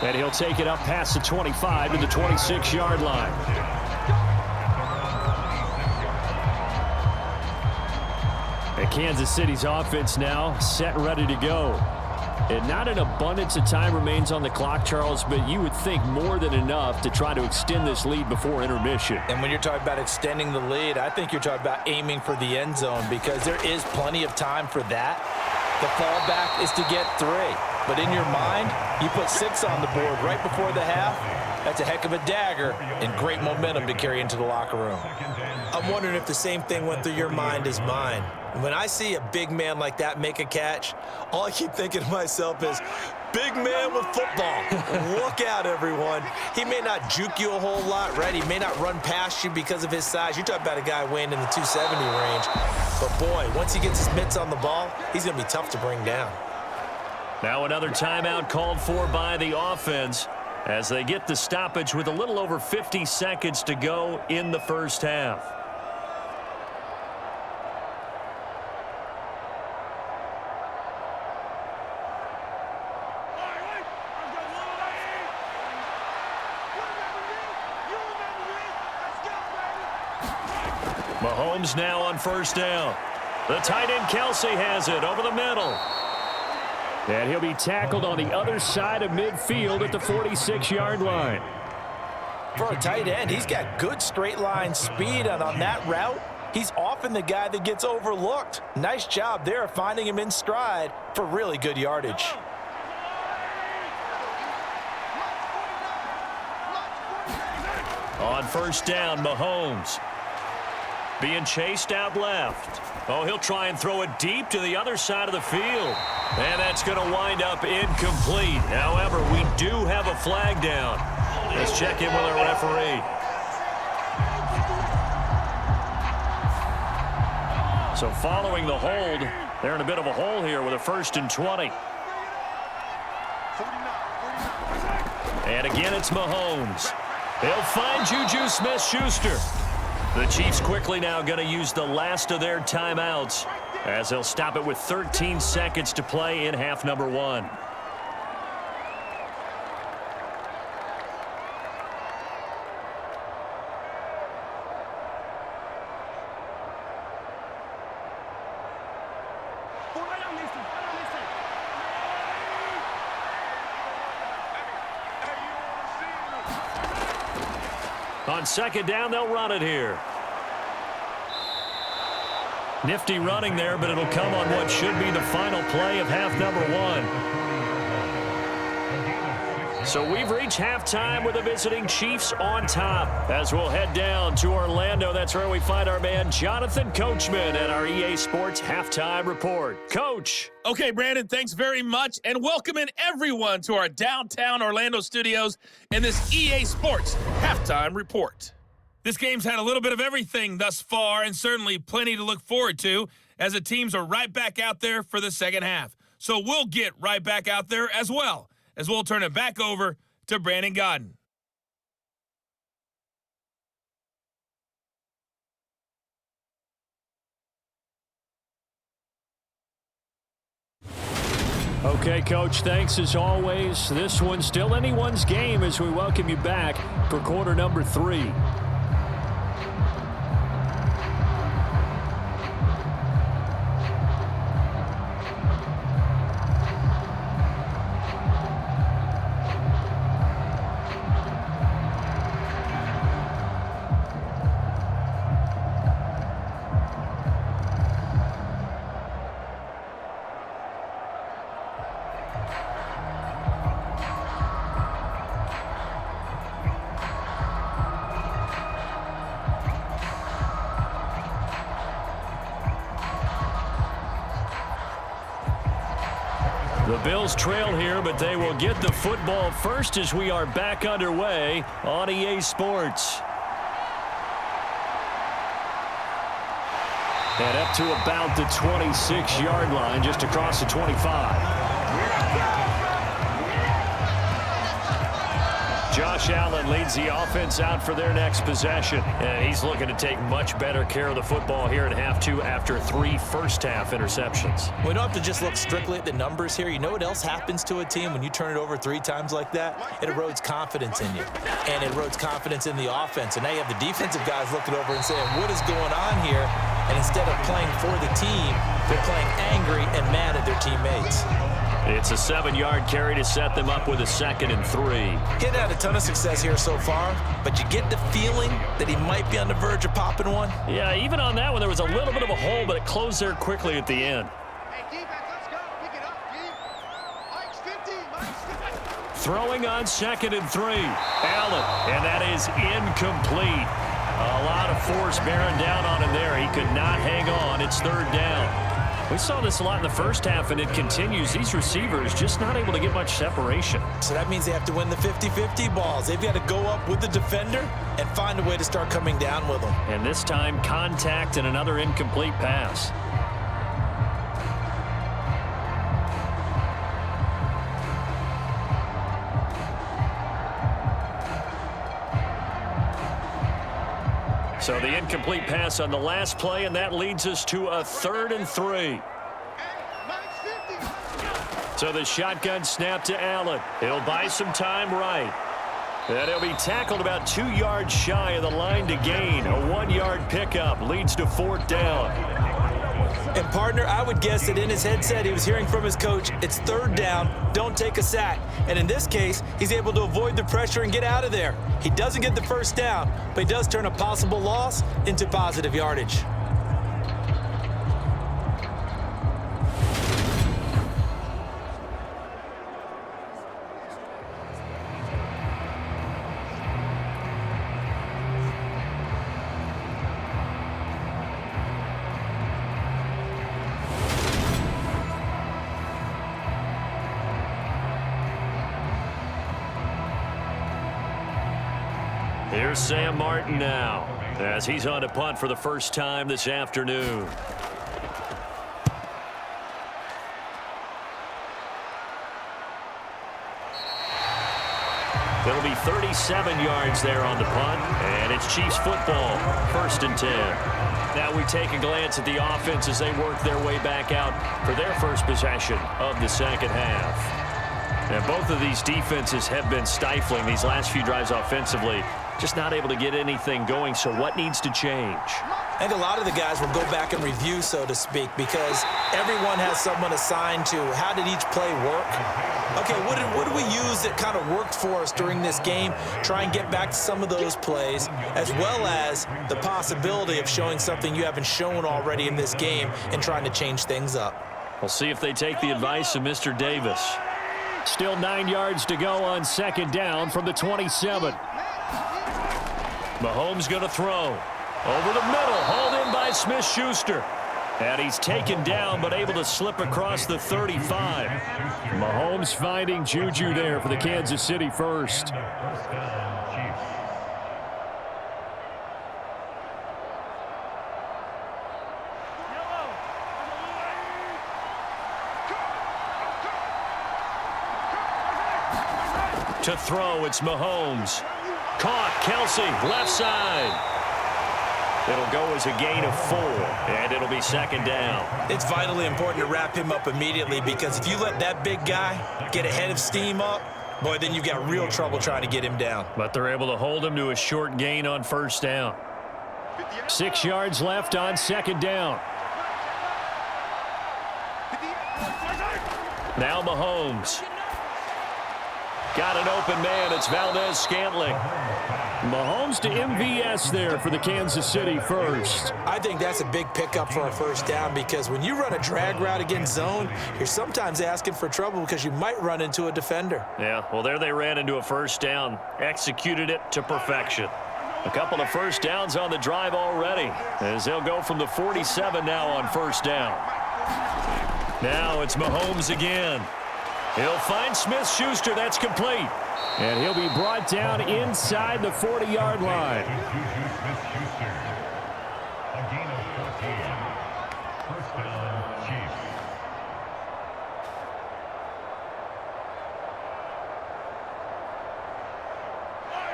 And he'll take it up past the 25 to the 26-yard line. And Kansas City's offense now set and ready to go. And not an abundance of time remains on the clock, Charles, but you would think more than enough to try to extend this lead before intermission. And when you're talking about extending the lead, I think you're talking about aiming for the end zone because there is plenty of time for that. The fallback is to get 3. But in your mind, you put 6 on the board right before the half. That's a heck of a dagger and great momentum to carry into the locker room. I'm wondering if the same thing went through your mind as mine. When I see a big man like that make a catch, all I keep thinking to myself is, big man with football. Look out, everyone. He may not juke you a whole lot, right? He may not run past you because of his size. You're talking about a guy weighing in the 270 range. But, boy, once he gets his mitts on the ball, he's going to be tough to bring down. Now another timeout called for by the offense as they get the stoppage with a little over 50 seconds to go in the first half. Mahomes now on first down. The tight end Kelsey has it over the middle. And he'll be tackled on the other side of midfield at the 46-yard line. For a tight end, he's got good straight line speed, and on that route, he's often the guy that gets overlooked. Nice job there finding him in stride for really good yardage. On first down, Mahomes being chased out left. Oh, he'll try and throw it deep to the other side of the field. And that's going to wind up incomplete. However, we do have a flag down. Let's check in with our referee. So following the hold, they're in a bit of a hole here with a 1st and 20. And again, it's Mahomes. He'll find Juju Smith-Schuster. The Chiefs quickly now going to use the last of their timeouts as they'll stop it with 13 seconds to play in half number 1. On second down, they'll run it here. Nifty running there, but it'll come on what should be the final play of half number 1. So we've reached halftime with the visiting Chiefs on top. As we'll head down to Orlando, that's where we find our man Jonathan Coachman at our EA Sports Halftime Report. Coach. Okay, Brandon, thanks very much, and welcoming everyone to our downtown Orlando studios in this EA Sports Halftime Report. This game's had a little bit of everything thus far, and certainly plenty to look forward to, as the teams are right back out there for the second half. So we'll get right back out there as well, as we'll turn it back over to Brandon Godden. Okay, Coach, thanks as always. This one's still anyone's game as we welcome you back for quarter number 3. The Bills trail here, but they will get the football first as we are back underway on EA Sports. And up to about the 26-yard line, just across the 25. Josh Allen leads the offense out for their next possession. And he's looking to take much better care of the football here in half 2 after 3 first-half interceptions. We don't have to just look strictly at the numbers here. You know what else happens to a team when you turn it over 3 times like that? It erodes confidence in you. And it erodes confidence in the offense. And now you have the defensive guys looking over and saying, what is going on here? And instead of playing for the team, they're playing angry and mad at their teammates. It's a 7-yard carry to set them up with a 2nd and 3. He hadn't had a ton of success here so far, but you get the feeling that he might be on the verge of popping one. Yeah, even on that one, there was a little bit of a hole, but it closed there quickly at the end. Hey, defense, let's go. Pick it up, D. Mike's 50. Mike's 50. Throwing on 2nd and 3. Allen, and that is incomplete. A lot of force bearing down on him there. He could not hang on. It's 3rd down. We saw this a lot in the first half, and it continues. These receivers just not able to get much separation. So that means they have to win the 50-50 balls. They've got to go up with the defender and find a way to start coming down with them. And this time, contact and another incomplete pass. So the incomplete pass on the last play, and that leads us to a 3rd and 3. Hey, Mike's 50. So the shotgun snap to Allen. He'll buy some time right. And he'll be tackled about 2 yards shy of the line to gain. A 1-yard pickup leads to 4th down. And, partner, I would guess that in his headset he was hearing from his coach, it's 3rd down, don't take a sack. And in this case, he's able to avoid the pressure and get out of there. He doesn't get the 1st down, but he does turn a possible loss into positive yardage. Here's Sam Martin now, as he's on to punt for the first time this afternoon. It'll be 37 yards there on the punt, and it's Chiefs football, 1st and 10. Now we take a glance at the offense as they work their way back out for their first possession of the 2nd half. And both of these defenses have been stifling these last few drives offensively. Just not able to get anything going, so what needs to change? I think a lot of the guys will go back and review, so to speak, because everyone has someone assigned to how did each play work. Okay, what did we use that kind of worked for us during this game? Try and get back to some of those plays, as well as the possibility of showing something you haven't shown already in this game and trying to change things up. We'll see if they take the advice of Mr. Davis. Still 9 yards to go on 2nd down from the 27. Mahomes going to throw. Over the middle, hauled in by Smith-Schuster. And he's taken down, but able to slip across the 35. Mahomes finding Juju there for the Kansas City first. To throw, it's Mahomes. Caught, Kelsey, left side. It'll go as a gain of 4, and it'll be 2nd down. It's vitally important to wrap him up immediately, because if you let that big guy get a head of steam up, boy, then you've got real trouble trying to get him down. But they're able to hold him to a short gain on 1st down. 6 yards left on 2nd down. Now Mahomes. Got an open man. It's Valdez-Scantling. Mahomes to MVS there for the Kansas City first. I think that's a big pickup for a 1st down, because when you run a drag route against zone, you're sometimes asking for trouble because you might run into a defender. Yeah, well, there they ran into a 1st down. Executed it to perfection. A couple of 1st downs on the drive already, as they'll go from the 47 now on 1st down. Now it's Mahomes again. He'll find Smith-Schuster. That's complete. And he'll be brought down inside the 40-yard line.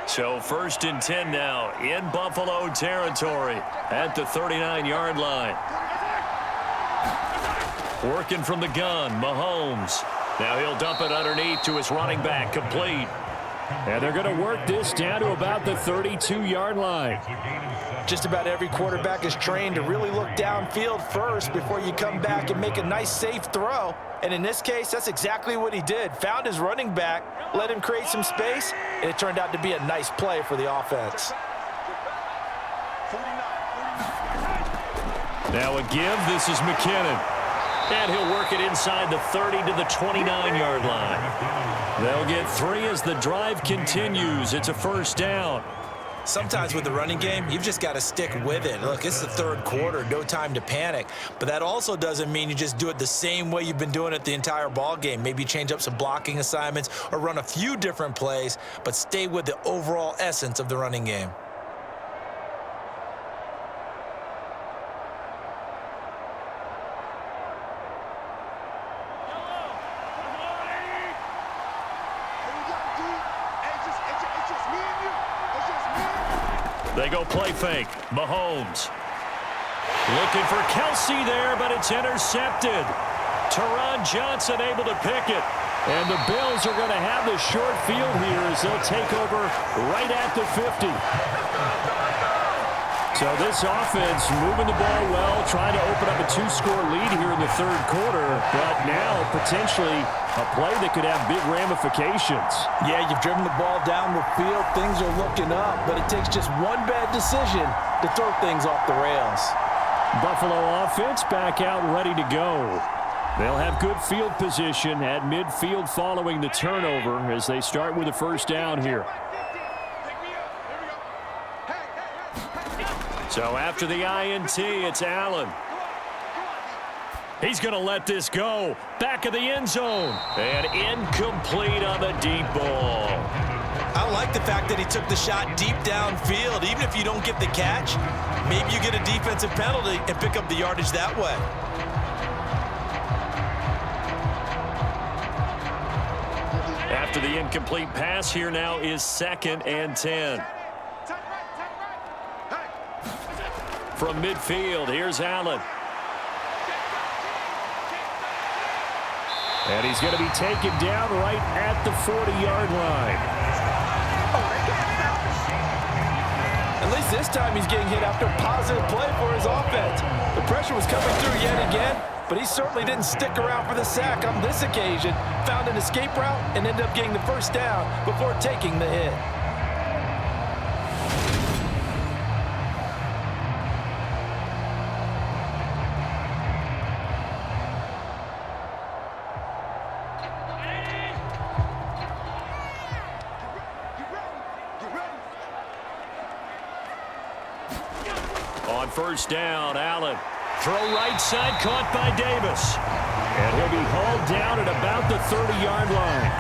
So 1st and 10 now in Buffalo territory at the 39-yard line. Working from the gun, Mahomes. Now he'll dump it underneath to his running back, complete. And they're going to work this down to about the 32-yard line. Just about every quarterback is trained to really look downfield first before you come back and make a nice, safe throw. And in this case, that's exactly what he did. Found his running back, let him create some space, and it turned out to be a nice play for the offense. Now a give. This is McKinnon. And he'll work it inside the 30 to the 29-yard line. They'll get 3 as the drive continues. It's a first down. Sometimes with the running game, you've just got to stick with it. Look, it's the third quarter, no time to panic. But that also doesn't mean you just do it the same way you've been doing it the entire ball game. Maybe change up some blocking assignments or run a few different plays, but stay with the overall essence of the running game. They go play fake. Mahomes. Looking for Kelsey there, but it's intercepted. Teron Johnson able to pick it. And the Bills are going to have the short field here as they'll take over right at the 50. So this offense moving the ball well, trying to open up a 2-score lead here in the third quarter, but now potentially a play that could have big ramifications. Yeah, you've driven the ball down the field. Things are looking up, but it takes just one bad decision to throw things off the rails. Buffalo offense back out ready to go. They'll have good field position at midfield following the turnover as they start with a first down here. So after the INT, it's Allen. He's going to let this go. Back of the end zone. And incomplete on the deep ball. I like the fact that he took the shot deep downfield. Even if you don't get the catch, maybe you get a defensive penalty and pick up the yardage that way. After the incomplete pass, here now is 2nd and 10. From midfield, here's Allen. And he's going to be taken down right at the 40-yard line. At least this time he's getting hit after a positive play for his offense. The pressure was coming through yet again, but he certainly didn't stick around for the sack on this occasion. Found an escape route and ended up getting the first down before taking the hit. On first down, Allen. Throw right side, caught by Davis. And he'll be hauled down at about the 30-yard line.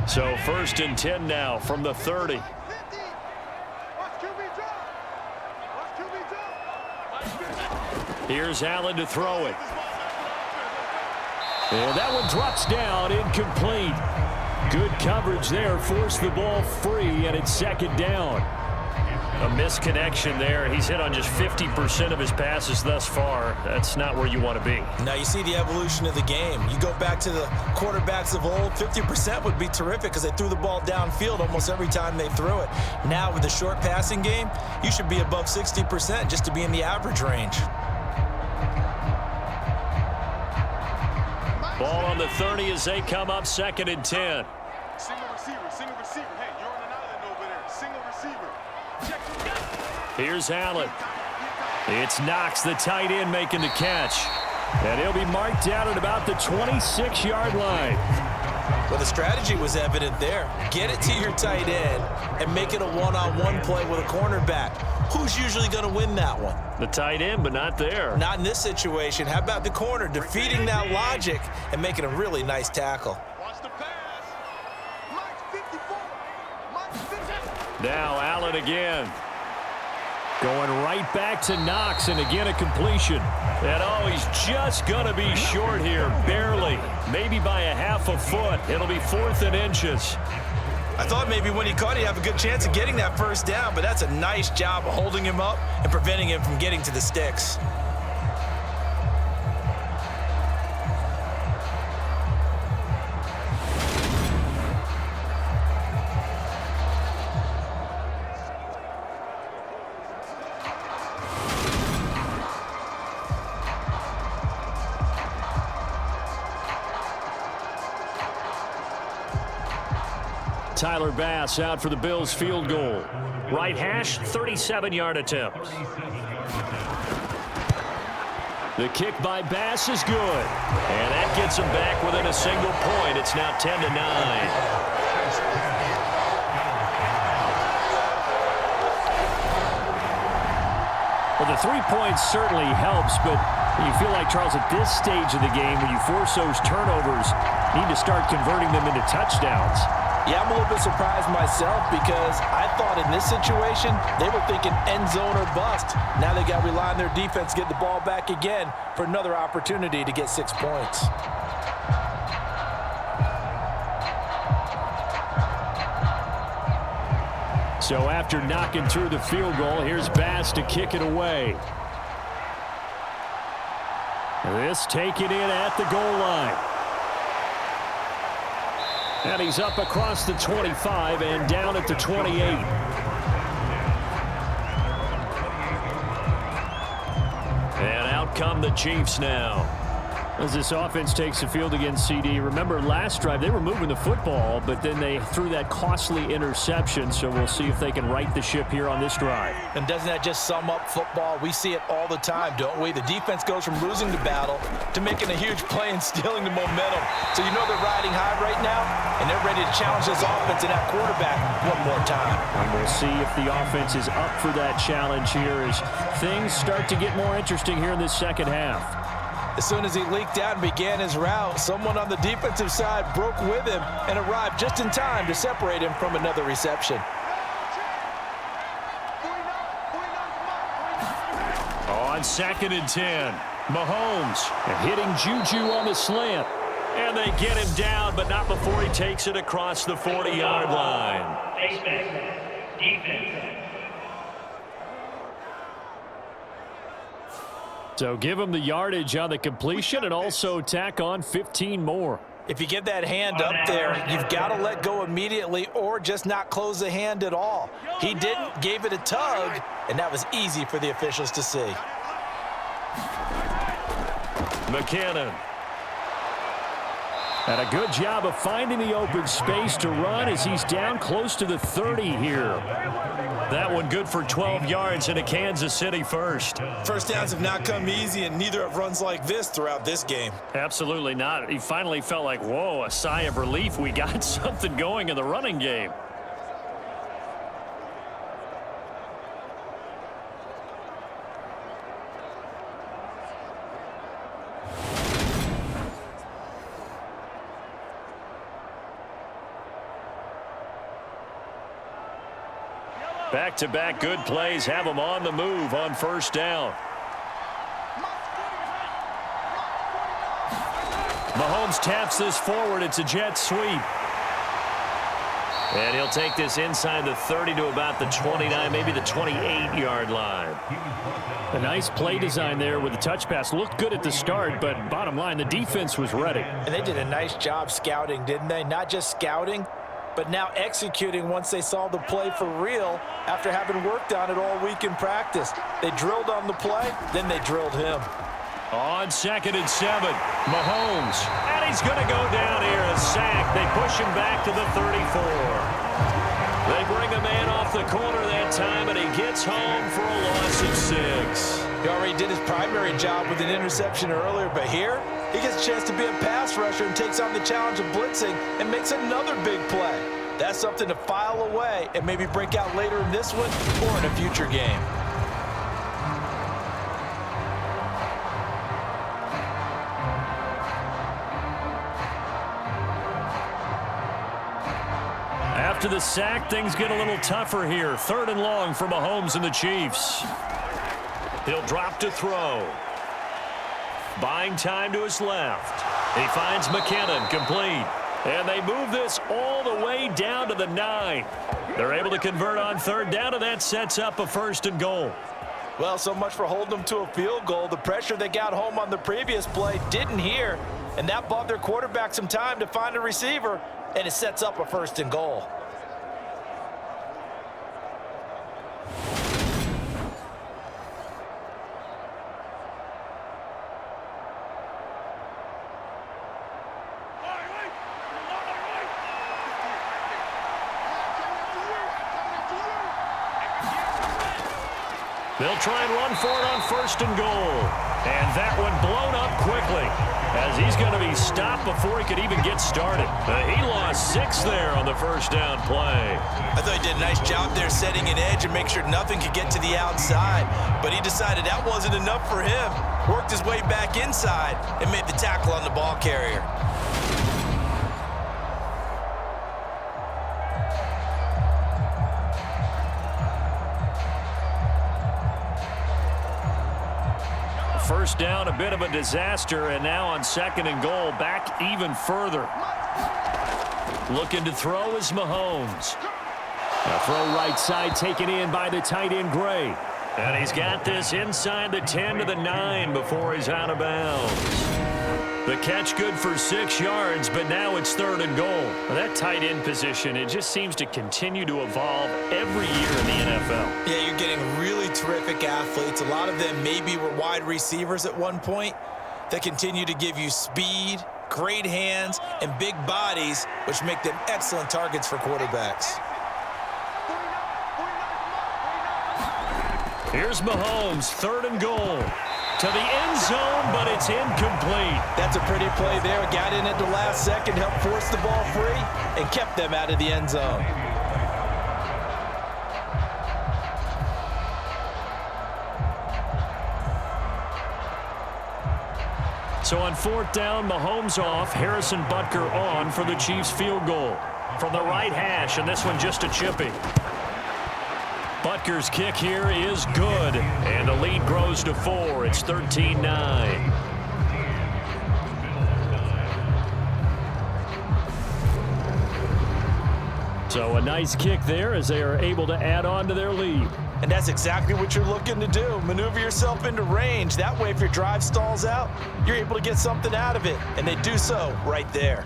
So 1st and 10 now from the 30. Here's Allen to throw it. And that one drops down, incomplete. Good coverage there, forced the ball free, and it's 2nd down. A misconnection there. He's hit on just 50% of his passes thus far. That's not where you want to be. Now you see the evolution of the game. You go back to the quarterbacks of old, 50% would be terrific because they threw the ball downfield almost every time they threw it. Now with the short passing game, you should be above 60% just to be in the average range. Ball on the 30 as they come up 2nd and 10. Single receiver. Hey, you're on an island over there. Single receiver. Here's Allen. It's Knox, the tight end, making the catch. And he'll be marked down at about the 26-yard line. Well, the strategy was evident there. Get it to your tight end and make it a one-on-one play with a cornerback. Who's usually going to win that one? The tight end, but not there. Not in this situation. How about the corner defeating that logic and making a really nice tackle? Watch the pass. Mike 54. Mike 54. Now Allen again. Going right back to Knox, and again a completion. And he's just going to be short here, barely. Maybe by a half a foot. It'll be 4th and inches. I thought maybe when he caught it, he'd have a good chance of getting that first down, but that's a nice job of holding him up and preventing him from getting to the sticks. Tyler Bass out for the Bills field goal. Right hash, 37-yard attempt. The kick by Bass is good. And that gets him back within a single point. It's now 10-9. Well, the 3 points certainly helps, but you feel like, Charles, at this stage of the game, when you force those turnovers, you need to start converting them into touchdowns. Yeah, I'm a little bit surprised myself because I thought in this situation they were thinking end zone or bust. Now they got to rely on their defense to get the ball back again for another opportunity to get 6 points. So after knocking through the field goal, here's Bass to kick it away. This taken in at the goal line. And he's up across the 25 and down at the 28. And out come the Chiefs now. As this offense takes the field against CD. Remember, last drive, they were moving the football, but then they threw that costly interception. So we'll see if they can right the ship here on this drive. And doesn't that just sum up football? We see it all the time, don't we? The defense goes from losing the battle to making a huge play and stealing the momentum. So you know they're riding high right now, and they're ready to challenge this offense and that quarterback one more time. And we'll see if the offense is up for that challenge here as things start to get more interesting here in this second half. As soon as he leaked out and began his route, someone on the defensive side broke with him and arrived just in time to separate him from another reception. On 2nd and 10, Mahomes hitting Juju on the slant. And they get him down, but not before he takes it across the 40-yard line. Defense. So give him the yardage on the completion and also tack on 15 more. If you get that hand up there, you've got to let go immediately or just not close the hand at all. He didn't, gave it a tug, and that was easy for the officials to see. McKinnon. And a good job of finding the open space to run as he's down close to the 30 here. That one good for 12 yards and a Kansas City first. First downs have not come easy, and neither have runs like this throughout this game. Absolutely not. He finally felt like, whoa, a sigh of relief. We got something going in the running game. Back-to-back good plays have them on the move on first down. Mahomes taps this forward. It's a jet sweep. And he'll take this inside the 30 to about the 29, maybe the 28-yard line. A nice play design there with the touch pass. Looked good at the start, but bottom line, the defense was ready. And they did a nice job scouting, didn't they? Not just scouting, but now executing once they saw the play for real after having worked on it all week in practice. They drilled on the play, then they drilled him. On 2nd and 7, Mahomes. And he's going to go down here, a sack. They push him back to the 34. They bring a man off the corner that time, and he gets home for a loss of 6. He already did his primary job with an interception earlier, but here he gets a chance to be a pass rusher and takes on the challenge of blitzing and makes another big play. That's something to file away and maybe break out later in this one or in a future game. After the sack, things get a little tougher here. 3rd and long for Mahomes and the Chiefs. He'll drop to throw. Buying time to his left. He finds McKinnon complete. And they move this all the way down to the 9. They're able to convert on third down, and that sets up a 1st and goal. Well, so much for holding them to a field goal. The pressure they got home on the previous play didn't hear, and that bought their quarterback some time to find a receiver, and it sets up a 1st and goal. They'll try and run for it on 1st and goal. And that one blown up quickly as he's going to be stopped before he could even get started. He lost 6 there on the 1st down play. I thought he did a nice job there setting an edge and make sure nothing could get to the outside. But he decided that wasn't enough for him. Worked his way back inside and made the tackle on the ball carrier. First down, a bit of a disaster, and now on 2nd and goal, back even further. Looking to throw is Mahomes. A throw right side taken in by the tight end Gray. And he's got this inside the 10 to the 9 before he's out of bounds. The catch good for 6 yards, but now it's 3rd and goal. Well, that tight end position, it just seems to continue to evolve every year in the NFL. Yeah, you're getting really terrific athletes. A lot of them maybe were wide receivers at one point that continue to give you speed, great hands, and big bodies, which make them excellent targets for quarterbacks. Here's Mahomes, 3rd and goal. To the end zone, but it's incomplete. That's a pretty play there. Got in at the last second, helped force the ball free, and kept them out of the end zone. So on 4th down, Mahomes off, Harrison Butker on for the Chiefs field goal. From the right hash, and this one just a chippy. Butker's kick here is good, and the lead grows to 4. It's 13-9. So a nice kick there as they are able to add on to their lead. And that's exactly what you're looking to do. Maneuver yourself into range. That way, if your drive stalls out, you're able to get something out of it. And they do so right there.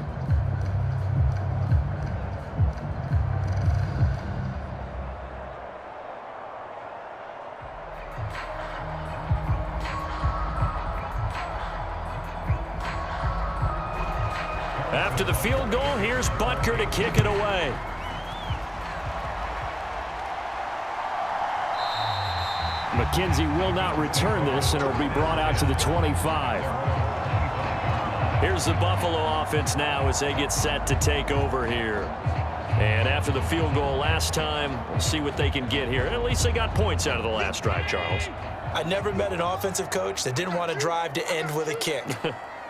After the field goal, here's Butker to kick it away. McKenzie will not return this, and it'll be brought out to the 25. Here's the Buffalo offense now as they get set to take over here. And after the field goal last time, we'll see what they can get here. At least they got points out of the last drive, Charles. I never met an offensive coach that didn't want a drive to end with a kick.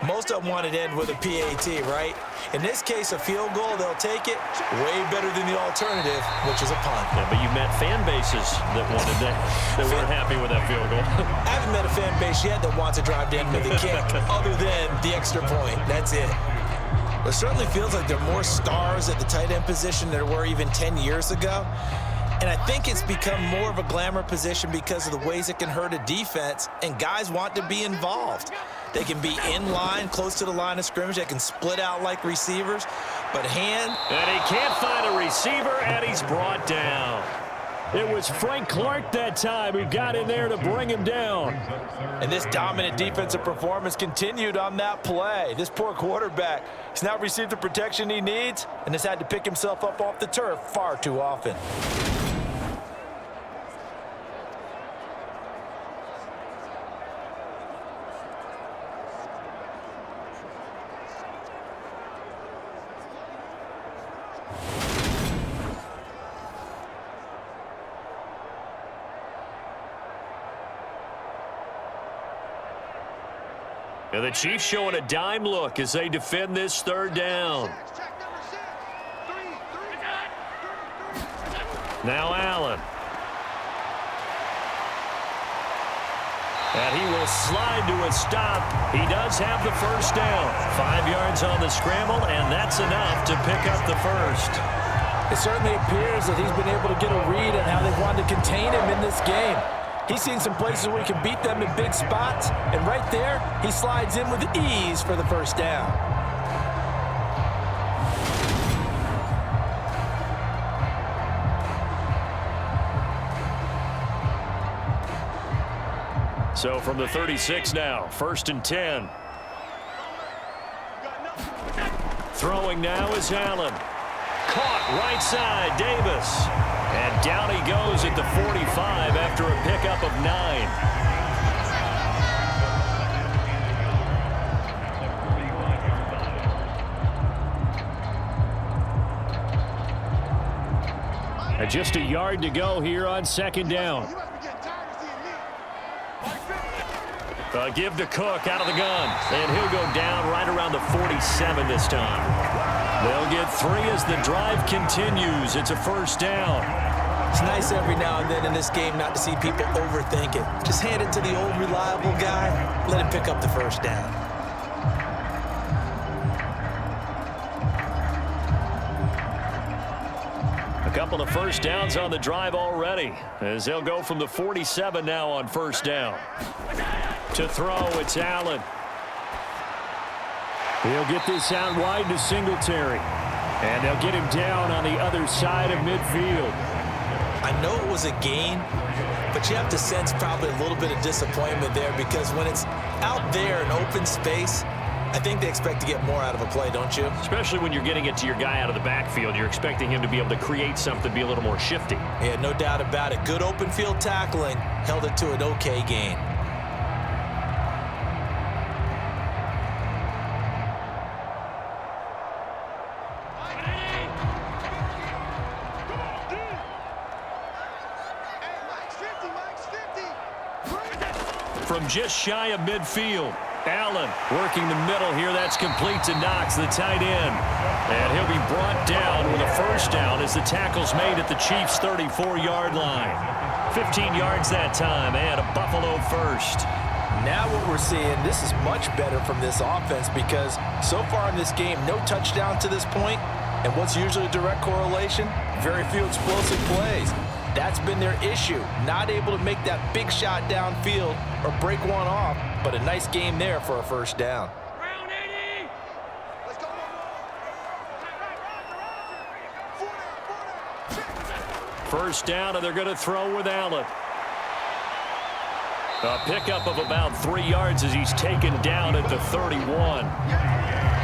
Most of them want it to end with a PAT, right? In this case, a field goal, they'll take it way better than the alternative, which is a punt. Yeah, but you met fan bases that wanted that weren't happy with that field goal. I haven't met a fan base yet that wants a drive to end with a kick other than the extra point. That's it. It certainly feels like there are more stars at the tight end position than there were even 10 years ago. And I think it's become more of a glamour position because of the ways it can hurt a defense, and guys want to be involved. They can be in line, close to the line of scrimmage. They can split out like receivers. But hand... And he can't find a receiver, and he's brought down. It was Frank Clark that time who got in there to bring him down. And this dominant defensive performance continued on that play. This poor quarterback has not received the protection he needs and has had to pick himself up off the turf far too often. And the Chiefs showing a dime look as they defend this 3rd down. Now Allen. And he will slide to a stop. He does have the first down. 5 yards on the scramble, and that's enough to pick up the first. It certainly appears that he's been able to get a read on how they've wanted to contain him in this game. He's seen some places where he can beat them in big spots, and right there, he slides in with ease for the first down. So from the 36 now, 1st and 10. Throwing now is Allen. Caught right side, Davis. And down he goes at the 45 after a pickup of 9. And just a yard to go here on 2nd down. Give to Cook out of the gun. And he'll go down right around the 47 this time. They'll get 3 as the drive continues. It's a 1st down. It's nice every now and then in this game not to see people overthink it. Just hand it to the old reliable guy. Let him pick up the first down. A couple of first downs on the drive already, as they'll go from the 47 now on 1st down. To throw, it's Allen. He'll get this out wide to Singletary. And they'll get him down on the other side of midfield. I know it was a gain, but you have to sense probably a little bit of disappointment there because when it's out there in open space, I think they expect to get more out of a play, don't you? Especially when you're getting it to your guy out of the backfield. You're expecting him to be able to create something, be a little more shifty. Yeah, no doubt about it. Good open field tackling held it to an okay gain. From just shy of midfield, Allen working the middle here. That's complete to Knox, the tight end. And he'll be brought down with a 1st down as the tackle's made at the Chiefs' 34-yard line. 15 yards that time and a Buffalo first. Now what we're seeing, this is much better from this offense because so far in this game, no touchdown to this point. And what's usually a direct correlation? Very few explosive plays. That's been their issue. Not able to make that big shot downfield or break one off, but a nice game there for a 1st down. First down, and they're going to throw with Allen. A pickup of about 3 yards as he's taken down at the 31.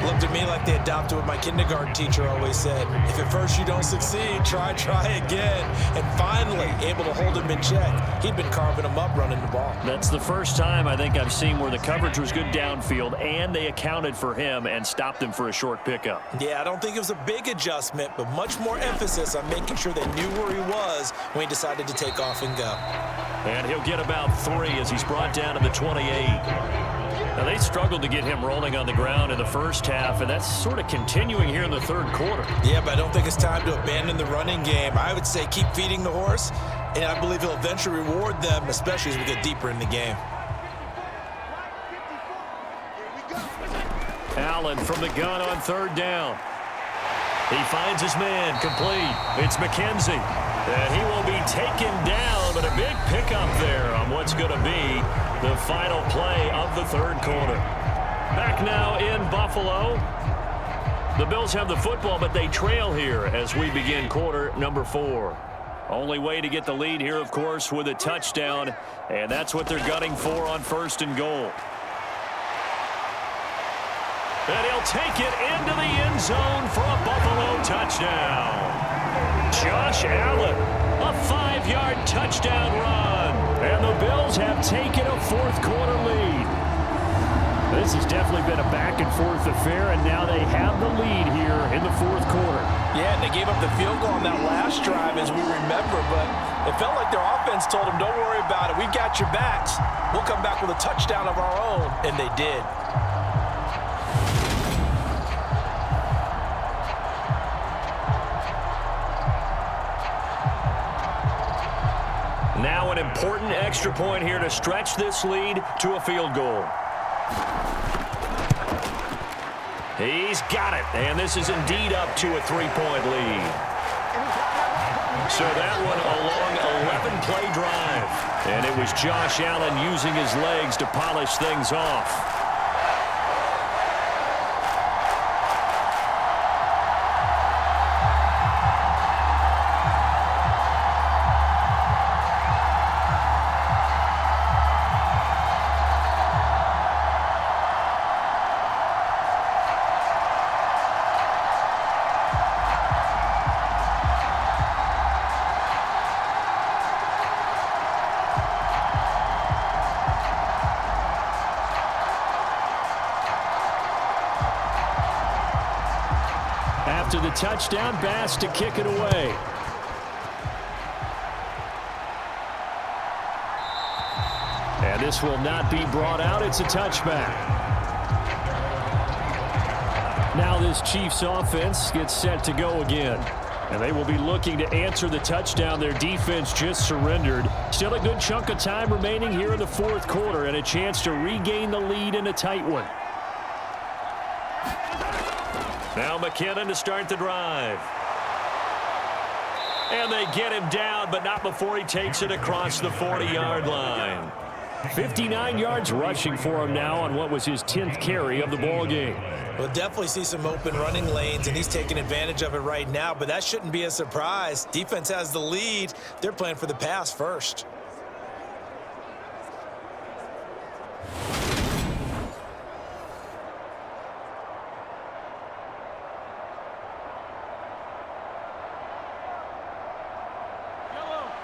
Looked to me like they adopted what my kindergarten teacher always said. If at first you don't succeed, try again. And finally, able to hold him in check. He'd been carving him up running the ball. That's the first time I think I've seen where the coverage was good downfield and they accounted for him and stopped him for a short pickup. Yeah, I don't think it was a big adjustment, but much more emphasis on making sure they knew where he was when he decided to take off and go. And he'll get about 3 as he's brought down to the 28. Now, they struggled to get him rolling on the ground in the first half, and that's sort of continuing here in the 3rd quarter. Yeah, but I don't think it's time to abandon the running game. I would say keep feeding the horse, and I believe he'll eventually reward them, especially as we get deeper in the game. Allen from the gun on 3rd down. He finds his man complete. It's McKenzie. And he will be taken down, but a big pickup there on what's going to be the final play of the 3rd quarter. Back now in Buffalo. The Bills have the football, but they trail here as we begin quarter number 4. Only way to get the lead here, of course, with a touchdown, and that's what they're gunning for on 1st and goal. And he'll take it into the end zone for a Buffalo touchdown. Josh Allen, a 5-yard touchdown run. And the Bills have taken a 4th quarter lead. This has definitely been a back-and-forth affair, and now they have the lead here in the 4th quarter. Yeah, and they gave up the field goal on that last drive, as we remember, but it felt like their offense told them, don't worry about it. We got your backs. We'll come back with a touchdown of our own, and they did. Now an important extra point here to stretch this lead to a field goal. He's got it, and this is indeed up to a 3-point lead. So that one a long 11-play drive. And it was Josh Allen using his legs to polish things off. After the touchdown, Bass to kick it away. And this will not be brought out. It's a touchback. Now this Chiefs offense gets set to go again. And they will be looking to answer the touchdown their defense just surrendered. Still a good chunk of time remaining here in the fourth quarter and a chance to regain the lead in a tight one. Now McKinnon to start the drive. And they get him down, but not before he takes it across the 40-yard line. 59 yards rushing for him now on what was his 10th carry of the ball game. We'll definitely see some open running lanes, and he's taking advantage of it right now, but that shouldn't be a surprise. Defense has the lead. They're playing for the pass first.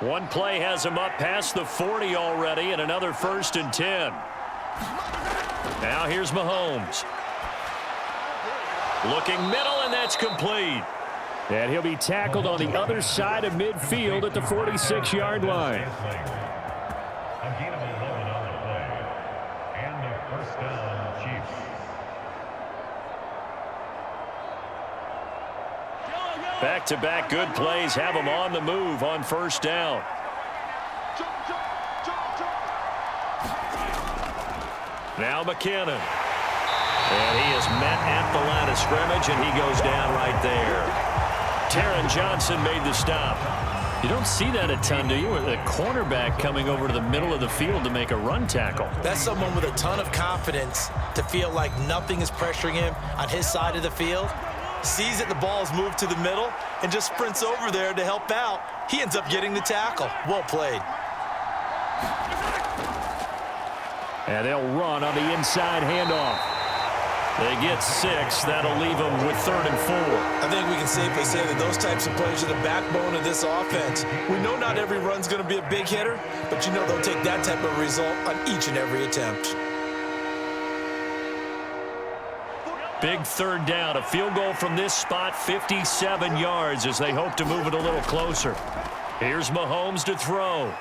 One play has him up past the 40 already, and another 1st and 10. Now here's Mahomes. Looking middle, and that's complete. And he'll be tackled on the other side of midfield at the 46-yard line. Back-to-back good plays have him on the move on 1st down. Now McKinnon. And he is met at the line of scrimmage, and he goes down right there. Taron Johnson made the stop. You don't see that a ton, do you? A cornerback coming over to the middle of the field to make a run tackle. That's someone with a ton of confidence to feel like nothing is pressuring him on his side of the field. Sees that the ball is moved to the middle and just sprints over there to help out. He ends up getting the tackle. Well played. And they'll run on the inside handoff. They get 6. That'll leave them with 3rd and 4. I think we can safely say that those types of plays are the backbone of this offense. We know not every run's going to be a big hitter, but you know they'll take that type of result on each and every attempt. Big 3rd down. A field goal from this spot, 57 yards as they hope to move it a little closer. Here's Mahomes to throw.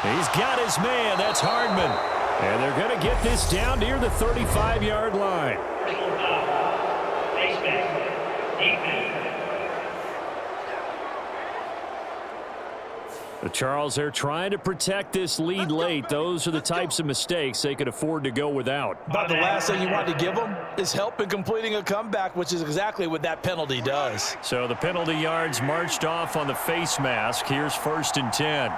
He's got his man. That's Hardman. And they're going to get this down near the 35-yard line. But Charles, they're trying to protect this lead late. Those are the types of mistakes they could afford to go without. About the last thing you want to give them is help in completing a comeback, which is exactly what that penalty does. So the penalty yards marched off on the face mask. Here's 1st and 10.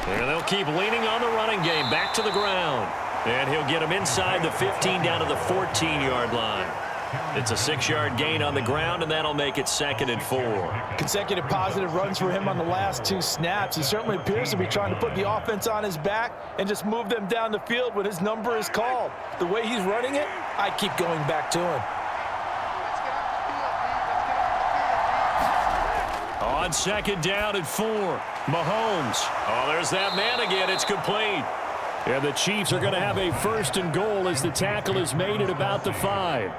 And they'll keep leaning on the running game. Back to the ground. And he'll get him inside the 15 down to the 14-yard line. It's a 6-yard gain on the ground, and that'll make it 2nd and 4. Consecutive positive runs for him on the last 2 snaps. He certainly appears to be trying to put the offense on his back and just move them down the field when his number is called. The way he's running it, I keep going back to him. On 2nd down and 4, Mahomes. Oh, there's that man again. It's complete. And the Chiefs are going to have a 1st and goal as the tackle is made at about the 5.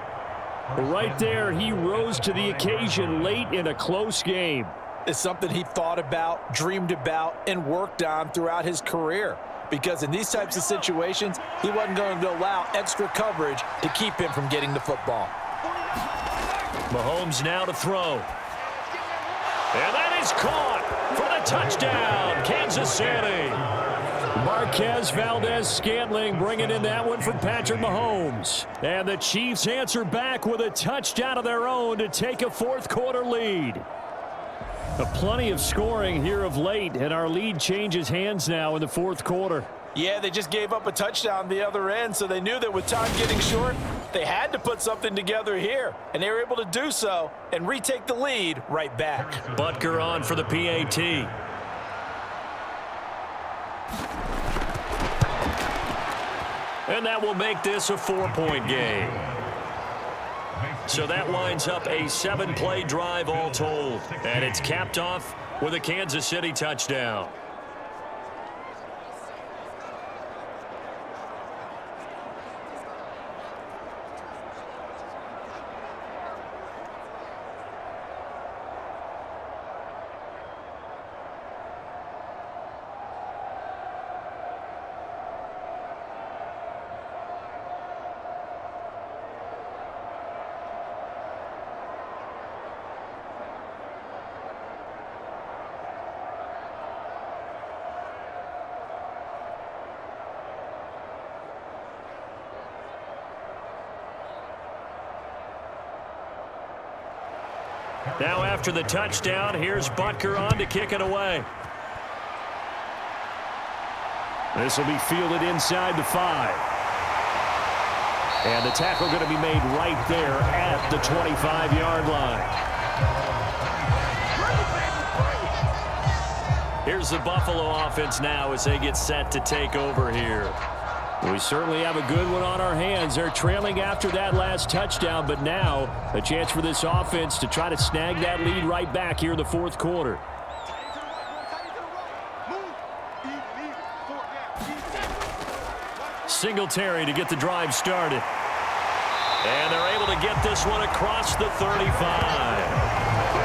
Right there, he rose to the occasion late in a close game. It's something he thought about, dreamed about, and worked on throughout his career. Because in these types of situations, he wasn't going to allow extra coverage to keep him from getting the football. Mahomes now to throw. is caught for the touchdown, Kansas City. Marquez Valdez-Scantling bringing in that one for Patrick Mahomes. And the Chiefs answer back with a touchdown of their own to take a fourth-quarter lead. Plenty of scoring here of late, and our lead changes hands now in the fourth quarter. Yeah, they just gave up a touchdown the other end, so they knew that with time getting short, they had to put something together here, and they were able to do so and retake the lead right back. Butker on for the PAT. And that will make this a 4-point game. So that winds up a 7-play drive all told. And it's capped off with a Kansas City touchdown. Now after the touchdown, here's Butker on to kick it away. This will be fielded inside the 5. And the tackle going to be made right there at the 25-yard line. Here's the Buffalo offense now as they get set to take over here. We certainly have a good one on our hands. They're trailing after that last touchdown, but now a chance for this offense to try to snag that lead right back here in the fourth quarter. Singletary to get the drive started. And they're able to get this one across the 35.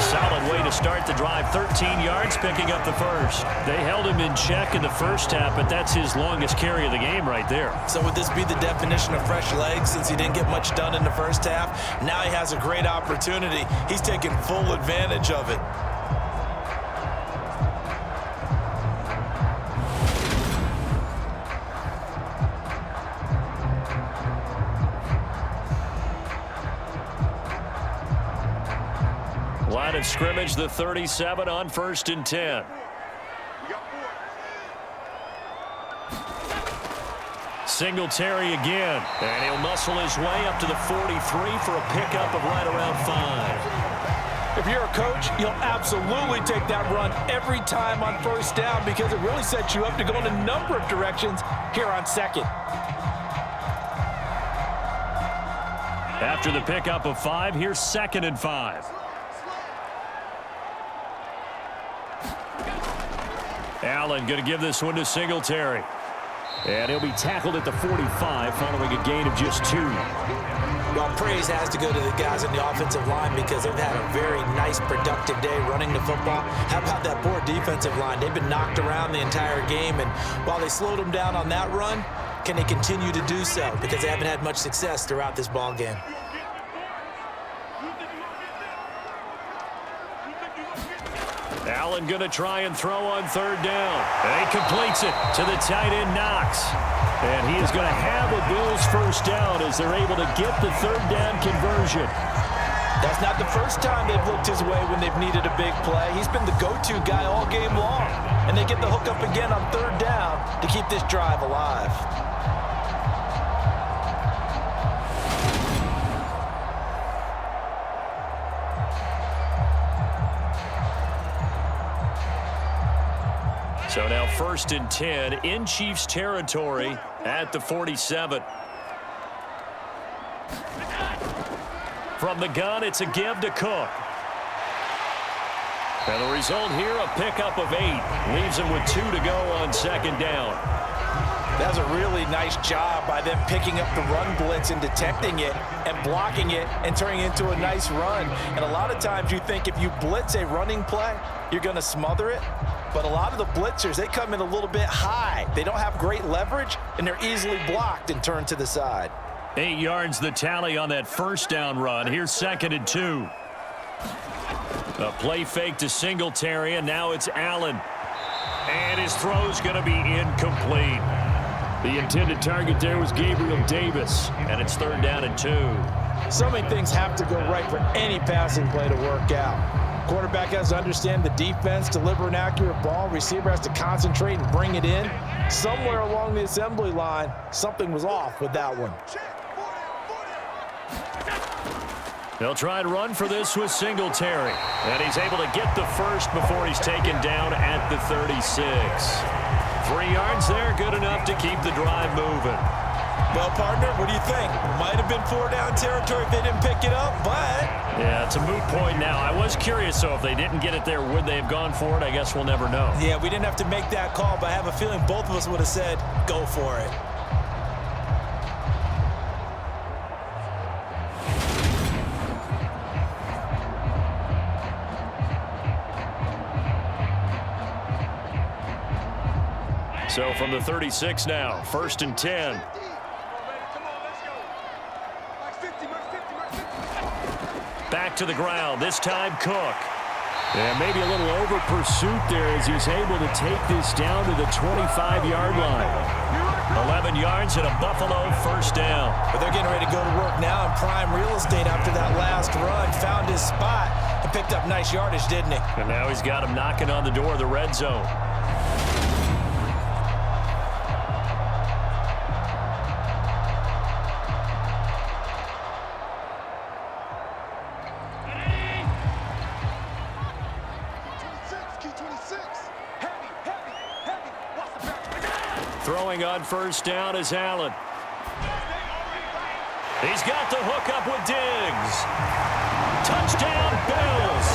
Solid way to start the drive. 13 yards, picking up the first. They held him in check in the first half, but that's his longest carry of the game right there. So would this be the definition of fresh legs since he didn't get much done in the first half? Now he has a great opportunity. He's taking full advantage of it. Line of scrimmage, the 37 on 1st and 10. Singletary again, and he'll muscle his way up to the 43 for a pickup of right around 5. If you're a coach, you'll absolutely take that run every time on first down because it really sets you up to go in a number of directions here on second. After the pickup of 5, here's 2nd and 5. Allen going to give this one to Singletary. And he'll be tackled at the 45 following a gain of just 2. Well, praise has to go to the guys in the offensive line because they've had a very nice, productive day running the football. How about that poor defensive line? They've been knocked around the entire game, and while they slowed them down on that run, can they continue to do so? Because they haven't had much success throughout this ball game. Allen going to try and throw on 3rd down. And he completes it to the tight end, Knox. And he is going to have a Bills first down as they're able to get the 3rd down conversion. That's not the first time they've looked his way when they've needed a big play. He's been the go-to guy all game long. And they get the hook up again on 3rd down to keep this drive alive. So now 1st and 10 in Chiefs territory at the 47. From the gun, it's a give to Cook. And the result here, a pickup of 8. Leaves him with 2 to go on 2nd down. That's a really nice job by them picking up the run blitz and detecting it and blocking it and turning it into a nice run. And a lot of times you think if you blitz a running play, you're going to smother it. But a lot of the blitzers, they come in a little bit high. They don't have great leverage, and they're easily blocked and turned to the side. 8 yards the tally on that first down run. Here's 2nd and 2. A play fake to Singletary, and now it's Allen. And his throw's going to be incomplete. The intended target there was Gabriel Davis, and it's 3rd down and 2. So many things have to go right for any passing play to work out. Quarterback has to understand the defense, deliver an accurate ball. Receiver has to concentrate and bring it in. Somewhere along the assembly line, something was off with that one. They'll try and run for this with Singletary. And he's able to get the first before he's taken down at the 36. 3 yards there, good enough to keep the drive moving. Well, partner, what do you think? Might have been 4-down territory if they didn't pick it up, but... Yeah, it's a moot point now. I was curious, though, if they didn't get it there, would they have gone for it? I guess we'll never know. Yeah, we didn't have to make that call, but I have a feeling both of us would have said, go for it. So from the 36 now, 1st and 10. Back to the ground, this time Cook. And maybe a little over pursuit there as he's able to take this down to the 25-yard line. 11 yards and a Buffalo 1st down. But they're getting ready to go to work now in prime real estate after that last run. Found his spot and picked up nice yardage, didn't he? And now he's got him knocking on the door of the red zone. Throwing on 1st down is Allen. He's got the hook up with Diggs. Touchdown, Bills.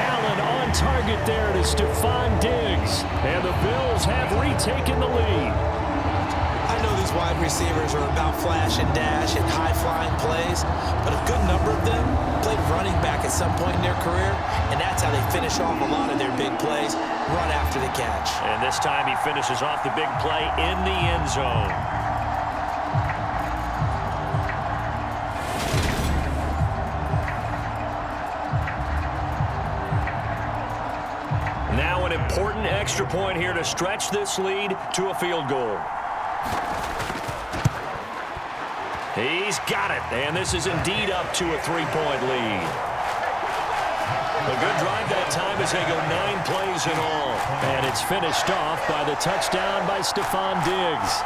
Allen on target there to Stephon Diggs. And the Bills have retaken the lead. I know these wide receivers are about flash and dash and high-flying plays, but a good number of them played running back at some point in their career, and that's how they finish off a lot of their big plays, run after the catch. And this time he finishes off the big play in the end zone. Now an important extra point here to stretch this lead to a field goal. He's got it, and this is indeed up to a 3-point lead. A good drive that time as they go 9 plays in all. And it's finished off by the touchdown by Stephon Diggs.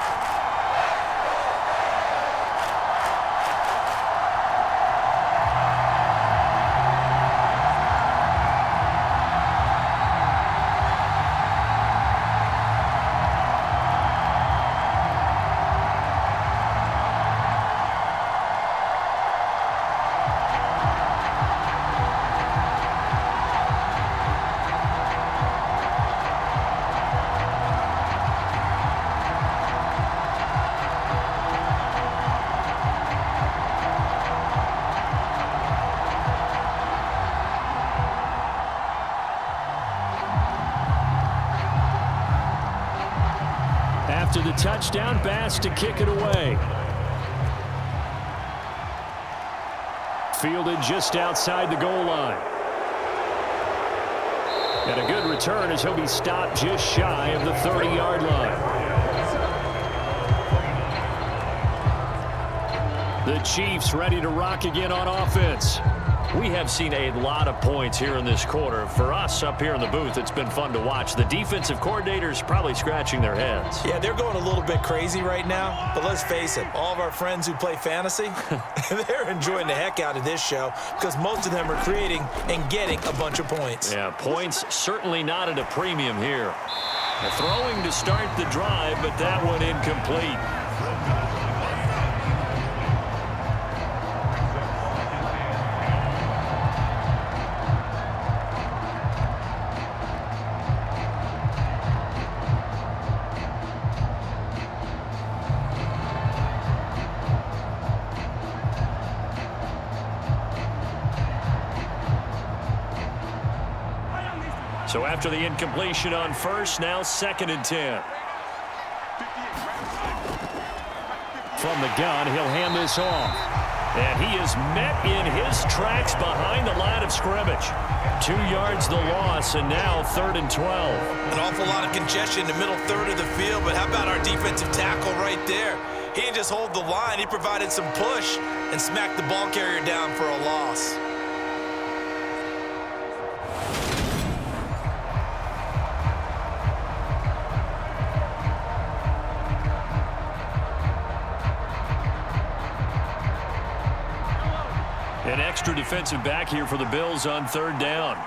After the touchdown, Bass to kick it away. Fielded just outside the goal line. And a good return as he'll be stopped just shy of the 30-yard line. The Chiefs ready to rock again on offense. We have seen a lot of points here in this quarter. For us up here in the booth, it's been fun to watch. The defensive coordinators probably scratching their heads. Yeah, they're going a little bit crazy right now, but let's face it, all of our friends who play fantasy, they're enjoying the heck out of this show because most of them are creating and getting a bunch of points. Yeah, points certainly not at a premium here. Throwing to start the drive, but that one incomplete. So after the incompletion on first, now 2nd and 10. From the gun, he'll hand this off. And he is met in his tracks behind the line of scrimmage. 2 yards the loss, and now 3rd and 12. An awful lot of congestion in the middle third of the field, but how about our defensive tackle right there? He didn't just hold the line, he provided some push and smacked the ball carrier down for a loss. An extra defensive back here for the Bills on 3rd down.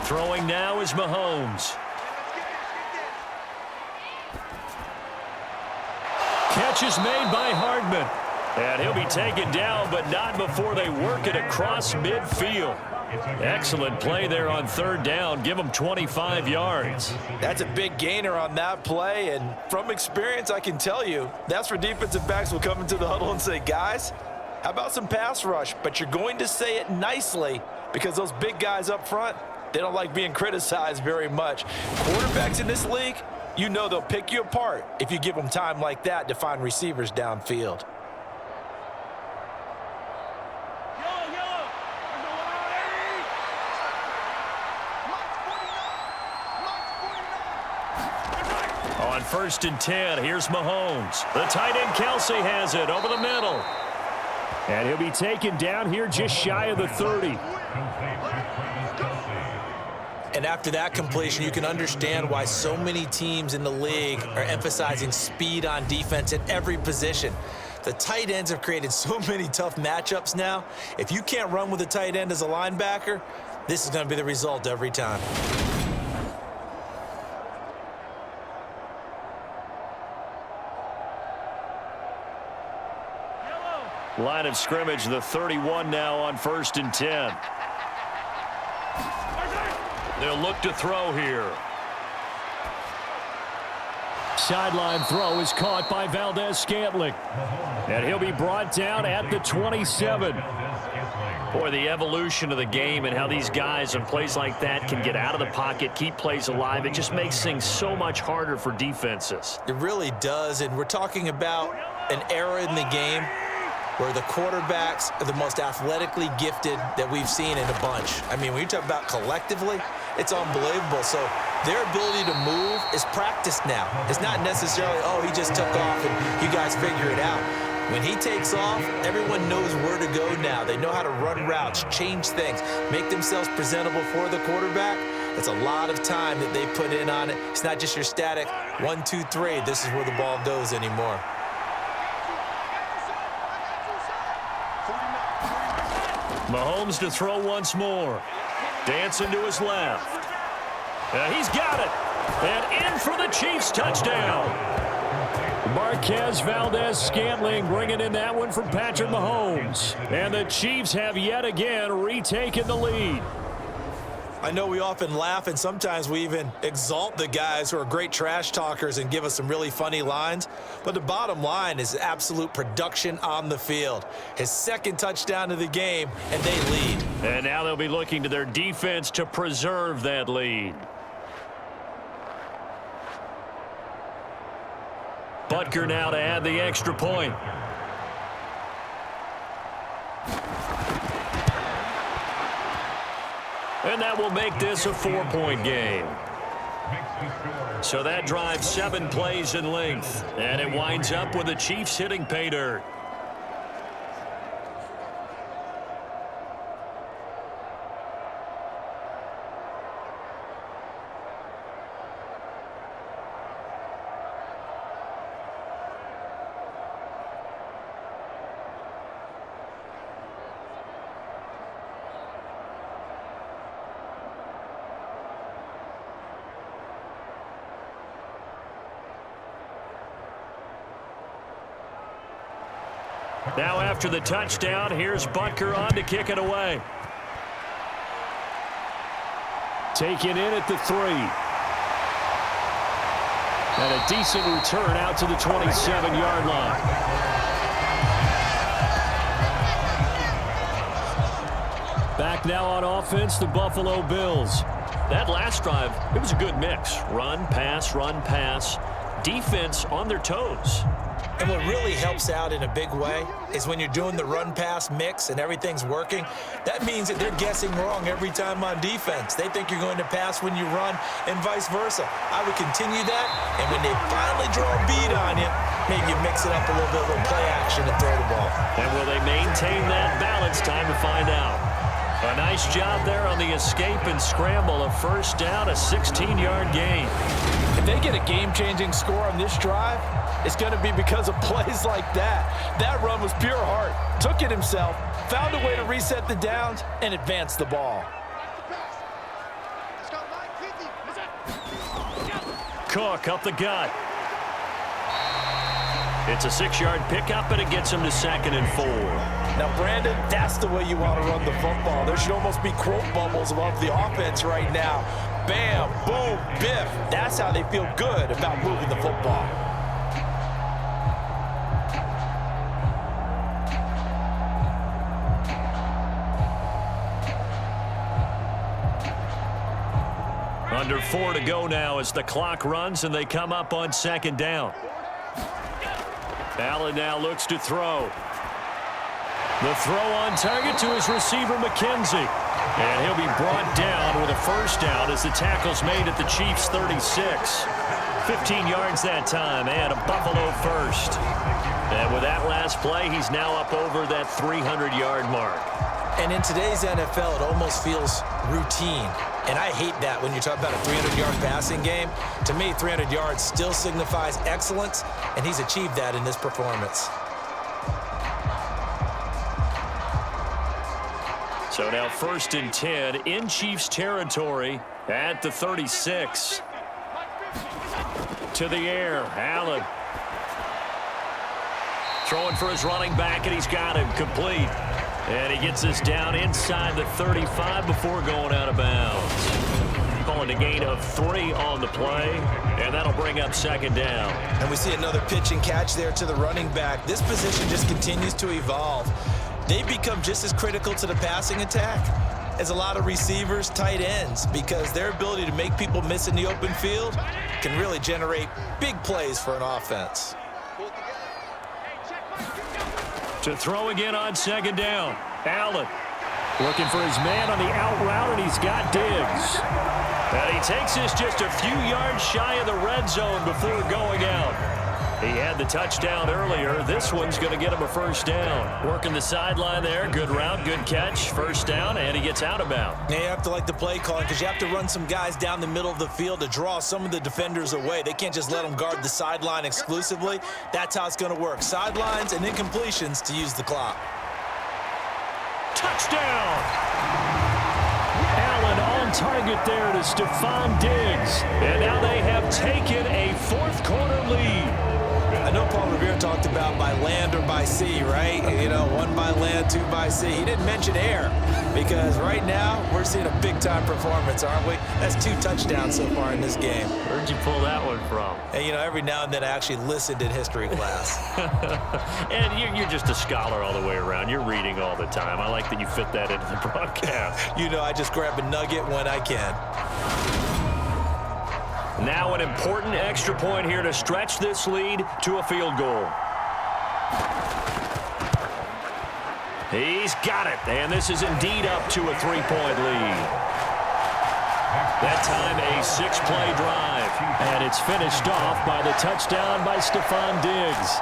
Throwing now is Mahomes. Catch is made by Hardman. And he'll be taken down, but not before they work it across midfield. Excellent play there on 3rd down. Give him 25 yards. That's a big gainer on that play, and from experience, I can tell you, that's where defensive backs will come into the huddle and say, guys, how about some pass rush? But you're going to say it nicely because those big guys up front, they don't like being criticized very much. Quarterbacks in this league, you know they'll pick you apart if you give them time like that to find receivers downfield. On 1st and 10, here's Mahomes. The tight end Kelsey has it over the middle. And he'll be taken down here just shy of the 30. And after that completion, you can understand why so many teams in the league are emphasizing speed on defense at every position. The tight ends have created so many tough matchups now. If you can't run with a tight end as a linebacker, this is going to be the result every time. Line of scrimmage, the 31 now on 1st and 10. They'll look to throw here. Sideline throw is caught by Valdez-Scantling. And he'll be brought down at the 27. Boy, the evolution of the game and how these guys in plays like that can get out of the pocket, keep plays alive, it just makes things so much harder for defenses. It really does, and we're talking about an era in the game where the quarterbacks are the most athletically gifted that we've seen in a bunch. I mean, when you talk about collectively, it's unbelievable. So their ability to move is practiced now. It's not necessarily, oh, he just took off and you guys figure it out. When he takes off, everyone knows where to go now. They know how to run routes, change things, make themselves presentable for the quarterback. It's a lot of time that they put in on it. It's not just your static 1, 2, 3. This is where the ball goes anymore. Mahomes to throw once more. Dancing to his left. He's got it. And in for the Chiefs touchdown. Marquez Valdez-Scantling bringing in that one from Patrick Mahomes. And the Chiefs have yet again retaken the lead. I know we often laugh and sometimes we even exalt the guys who are great trash talkers and give us some really funny lines. But the bottom line is absolute production on the field. His 2nd touchdown of the game, and they lead. And now they'll be looking to their defense to preserve that lead. Butker now to add the extra point. And that will make this a 4-point game. So that drives 7 plays in length. And it winds up with the Chiefs hitting pay dirt. Now after the touchdown, here's Butker on to kick it away. Taken in at the 3. And a decent return out to the 27-yard line. Back now on offense, the Buffalo Bills. That last drive, it was a good mix. Run, pass, defense on their toes. And what really helps out in a big way is when you're doing the run-pass mix and everything's working, that means that they're guessing wrong every time on defense. They think you're going to pass when you run and vice versa. I would continue that, and when they finally draw a bead on you, maybe you mix it up a little bit with play action and throw the ball. And will they maintain that balance? Time to find out. A nice job there on the escape and scramble. A first down, a 16-yard gain. If they get a game-changing score on this drive, it's going to be because of plays like that. That run was pure heart. Took it himself, found a way to reset the downs, and advance the ball. Let's go, 950. Cook up the gut. It's a 6-yard pickup, and it gets him to 2nd and 4. Now, Brandon, that's the way you want to run the football. There should almost be quote bubbles above the offense right now. Bam, boom, biff. That's how they feel good about moving the football. Under 4 to go now as the clock runs and they come up on 2nd down. Allen now looks to throw. The throw on target to his receiver, McKenzie. And he'll be brought down with a first down as the tackle's made at the Chiefs' 36. 15 yards that time and a Buffalo first. And with that last play, he's now up over that 300-yard mark. And in today's NFL, it almost feels routine. And I hate that when you talk about a 300-yard passing game. To me, 300 yards still signifies excellence, and he's achieved that in this performance. So now 1st and 10 in Chiefs territory at the 36. To the air, Allen. Throwing for his running back, and he's got him complete. And he gets us down inside the 35 before going out of bounds. Calling a gain of 3 on the play, and that'll bring up 2nd down. And we see another pitch and catch there to the running back. This position just continues to evolve. They become just as critical to the passing attack as a lot of receivers, tight ends, because their ability to make people miss in the open field can really generate big plays for an offense. To throw again on 2nd down. Allen looking for his man on the out route, and he's got Diggs. And he takes this just a few yards shy of the red zone before going out. He had the touchdown earlier. This one's going to get him a first down. Working the sideline there. Good route, good catch. First down, and he gets out of bounds. Now you have to like the play calling because you have to run some guys down the middle of the field to draw some of the defenders away. They can't just let them guard the sideline exclusively. That's how it's going to work. Sidelines and incompletions to use the clock. Touchdown! Allen on target there to Stephon Diggs. And now they have taken a 4th quarter lead. I know Paul Revere talked about by land or by sea, right? You know, 1 by land, 2 by sea. He didn't mention air because right now we're seeing a big-time performance, aren't we? That's 2 touchdowns so far in this game. Where'd you pull that one from? And, you know, every now and then I actually listened in history class. And you're just a scholar all the way around. You're reading all the time. I like that you fit that into the broadcast. You know, I just grab a nugget when I can. Now an important extra point here to stretch this lead to a field goal. He's got it, and this is indeed up to a 3-point lead. That time a 6-play drive, and it's finished off by the touchdown by Stephon Diggs.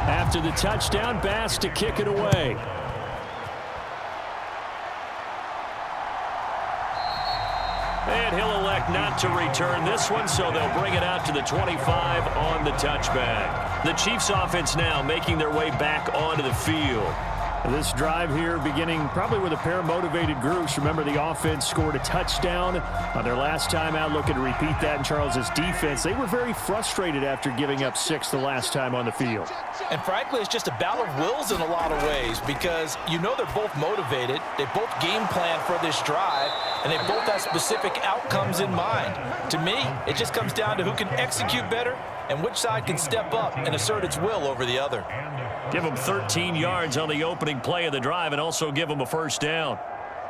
After the touchdown, Bass to kick it away. And he'll elect not to return this one, so they'll bring it out to the 25 on the touchback. The Chiefs offense now making their way back onto the field. This drive here beginning probably with a pair of motivated groups. Remember, the offense scored a touchdown on their last time out, looking to repeat that in Charles's defense. They were very frustrated after giving up 6 the last time on the field. And frankly, it's just a battle of wills in a lot of ways because you know they're both motivated. They both game plan for this drive, and they both have specific outcomes in mind. To me, it just comes down to who can execute better and which side can step up and assert its will over the other. Give them 13 yards on the opening play of the drive and also give them a first down.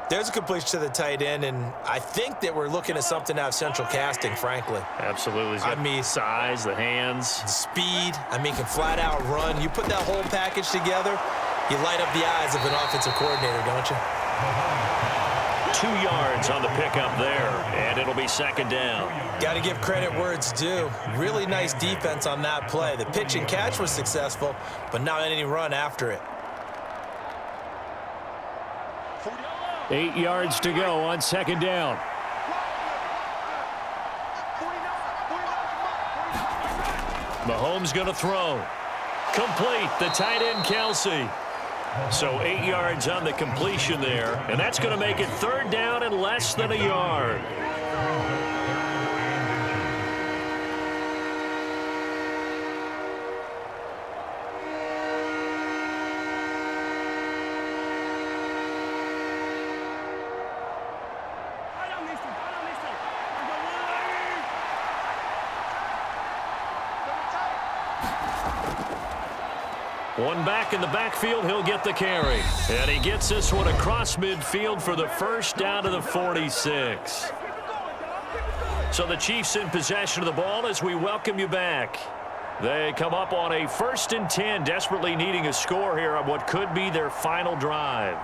There's a completion to the tight end, and I think that we're looking at something out of central casting, frankly. Absolutely. I mean, size, the hands. Speed, can flat out run. You put that whole package together, you light up the eyes of an offensive coordinator, don't you? 2 yards on the pickup there, and it'll be second down. Got to give credit where it's due. Really nice defense on that play. The pitch and catch was successful, but not any run after it. 8 yards to go on second down. Mahomes going to throw. Complete, the tight end Kelsey. So 8 yards on the completion there, and that's going to make it third down and less than a yard. One back in the backfield, he'll get the carry. And he gets this one across midfield for the first down to the 46. So the Chiefs in possession of the ball as we welcome you back. They come up on a 1st and 10, desperately needing a score here on what could be their final drive.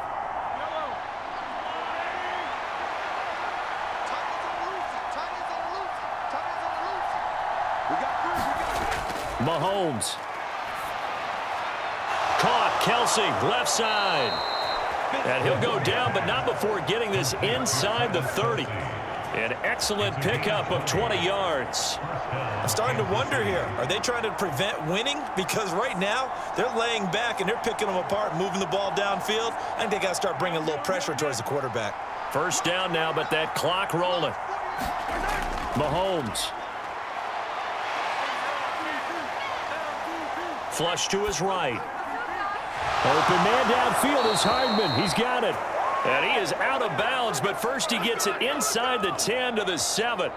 Mahomes. Caught, Kelsey, left side. And he'll go down, but not before getting this inside the 30. An excellent pickup of 20 yards. I'm starting to wonder here, are they trying to prevent winning? Because right now, they're laying back and they're picking them apart, moving the ball downfield. I think they got to start bringing a little pressure towards the quarterback. First down now, but that clock rolling. Mahomes. Flush to his right. Open man downfield is Hardman. He's got it. And he is out of bounds, but first he gets it inside the 10 to the 7.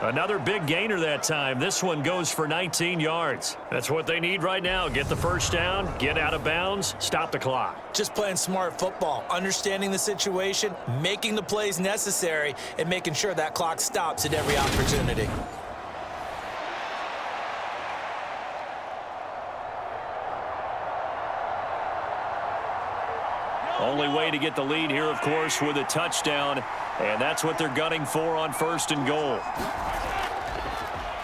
Another big gainer that time. This one goes for 19 yards. That's what they need right now. Get the first down, get out of bounds, stop the clock. Just playing smart football, understanding the situation, making the plays necessary, and making sure that clock stops at every opportunity. Only way to get the lead here, of course, with a touchdown, and that's what they're gunning for on 1st and goal.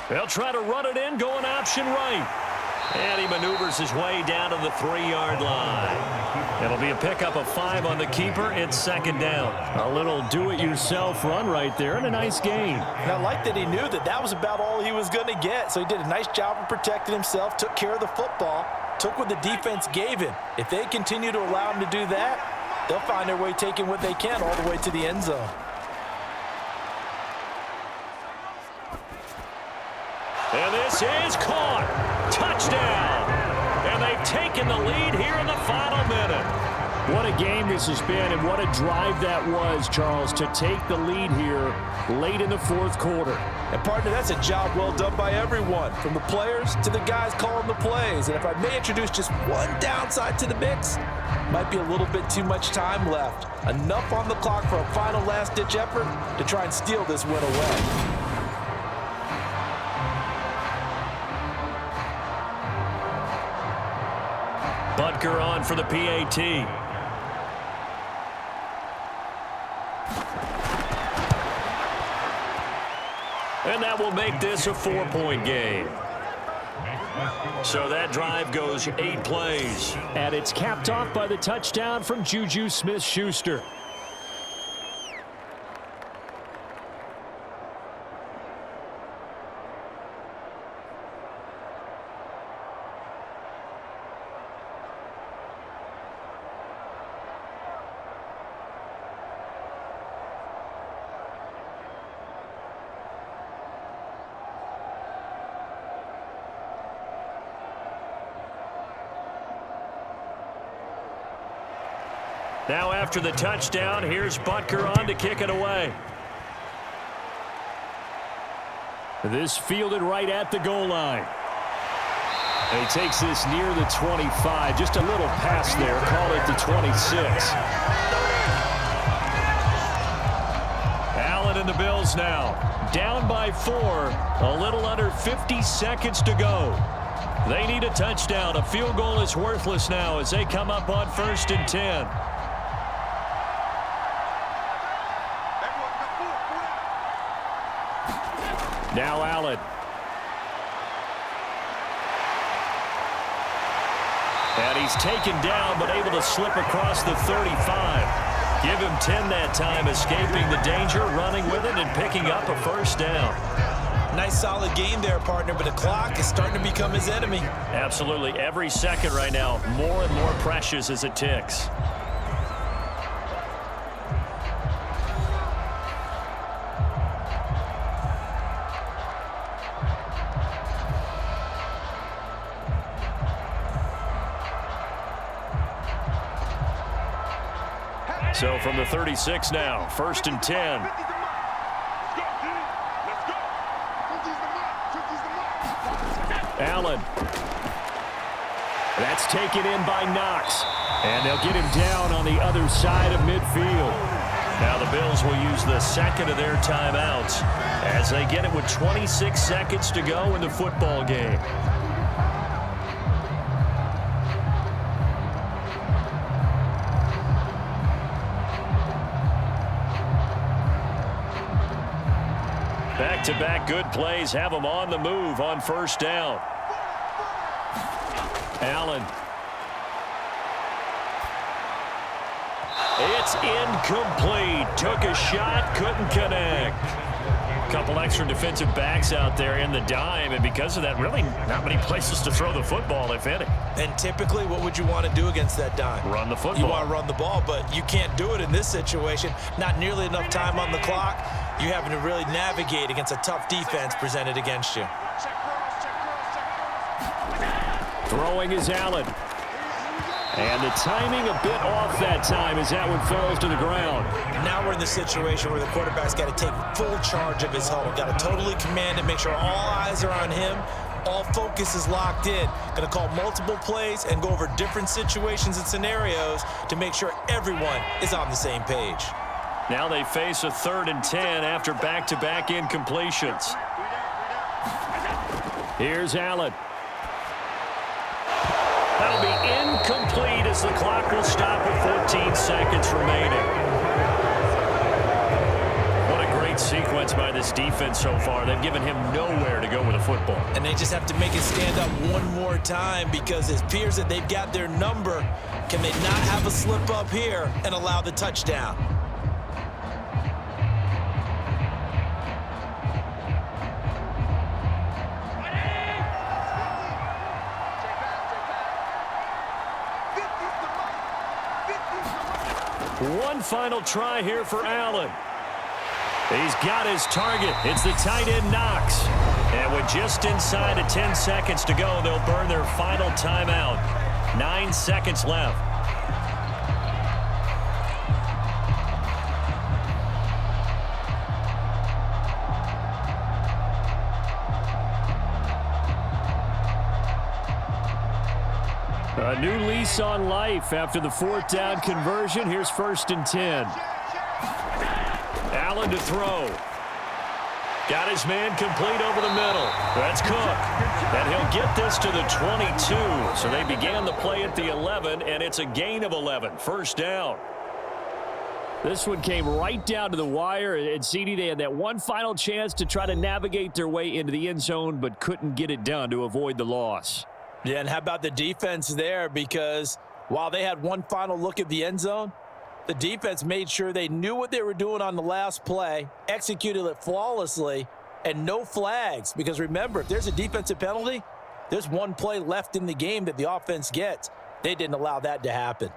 They'll try to run it in, going option right. And he maneuvers his way down to the 3-yard line. It'll be a pickup of 5 on the keeper. It's second down. A little do-it-yourself run right there and a nice gain. And I like that he knew that that was about all he was going to get. So he did a nice job of protecting himself, took care of the football, took what the defense gave him. If they continue to allow him to do that, they'll find their way taking what they can all the way to the end zone. And this is caught. Touchdown. And they've taken the lead here in the final minute. What a game this has been, and what a drive that was, Charles, to take the lead here late in the 4th quarter. And, partner, that's a job well done by everyone, from the players to the guys calling the plays. And if I may introduce just one downside to the mix, might be a little bit too much time left. Enough on the clock for a final last-ditch effort to try and steal this win away. Butker on for the PAT. And that will make this a 4-point game. So that drive goes 8 plays. And it's capped off by the touchdown from Juju Smith-Schuster. Now after the touchdown, here's Butker on to kick it away. This fielded right at the goal line. And he takes this near the 25. Just a little pass there. Call it the 26. Allen and the Bills now. Down by 4. A little under 50 seconds to go. They need a touchdown. A field goal is worthless now as they come up on 1st and 10. Now Allen. And he's taken down but able to slip across the 35. Give him 10 that time, escaping the danger, running with it, and picking up a first down. Nice solid game there, partner, but the clock is starting to become his enemy. Absolutely. Every second right now, more and more precious as it ticks. So from the 36 now, 1st and 10. Allen. That's taken in by Knox. And they'll get him down on the other side of midfield. Now the Bills will use the second of their timeouts as they get it with 26 seconds to go in the football game. Back-to-back good plays have them on the move on 1st down. Allen. It's incomplete. Took a shot, couldn't connect. A couple extra defensive backs out there in the dime, and because of that, really not many places to throw the football, if any. And typically, what would you want to do against that dime? Run the football. You want to run the ball, but you can't do it in this situation. Not nearly enough time on the clock. You having to really navigate against a tough defense presented against you. Throwing is Allen. And the timing a bit off that time as that one falls to the ground. Now we're in the situation where the quarterback's got to take full charge of his huddle. Got to totally command it, make sure all eyes are on him. All focus is locked in. Going to call multiple plays and go over different situations and scenarios to make sure everyone is on the same page. Now they face a 3rd and 10 after back-to-back incompletions. Here's Allen. That'll be incomplete as the clock will stop with 14 seconds remaining. What a great sequence by this defense so far. They've given him nowhere to go with the football. And they just have to make it stand up one more time because it appears that they've got their number. Can they not have a slip up here and allow the touchdown? One final try here for Allen. He's got his target. It's the tight end Knox. And with just inside of 10 seconds to go, they'll burn their final timeout. 9 seconds left. A new lease on life after the 4th down conversion. Here's 1st and 10. Allen to throw. Got his man complete over the middle. That's Cook. And he'll get this to the 22. So they began the play at the 11, and it's a gain of 11. 1st down. This one came right down to the wire. And CD, they had that one final chance to try to navigate their way into the end zone, but couldn't get it done to avoid the loss. Yeah, and how about the defense there? Because while they had one final look at the end zone, the defense made sure they knew what they were doing on the last play, executed it flawlessly, and no flags. Because remember, if there's a defensive penalty, there's one play left in the game that the offense gets. They didn't allow that to happen.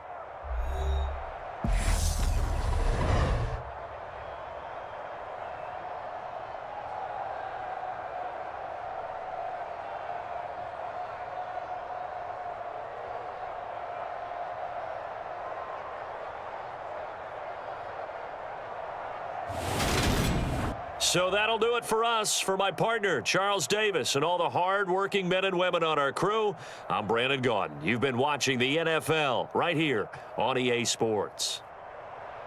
So that'll do it for us. For my partner, Charles Davis, and all the hard-working men and women on our crew, I'm Brandon Gaudin. You've been watching the NFL right here on EA Sports.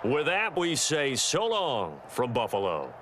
With that, we say so long from Buffalo.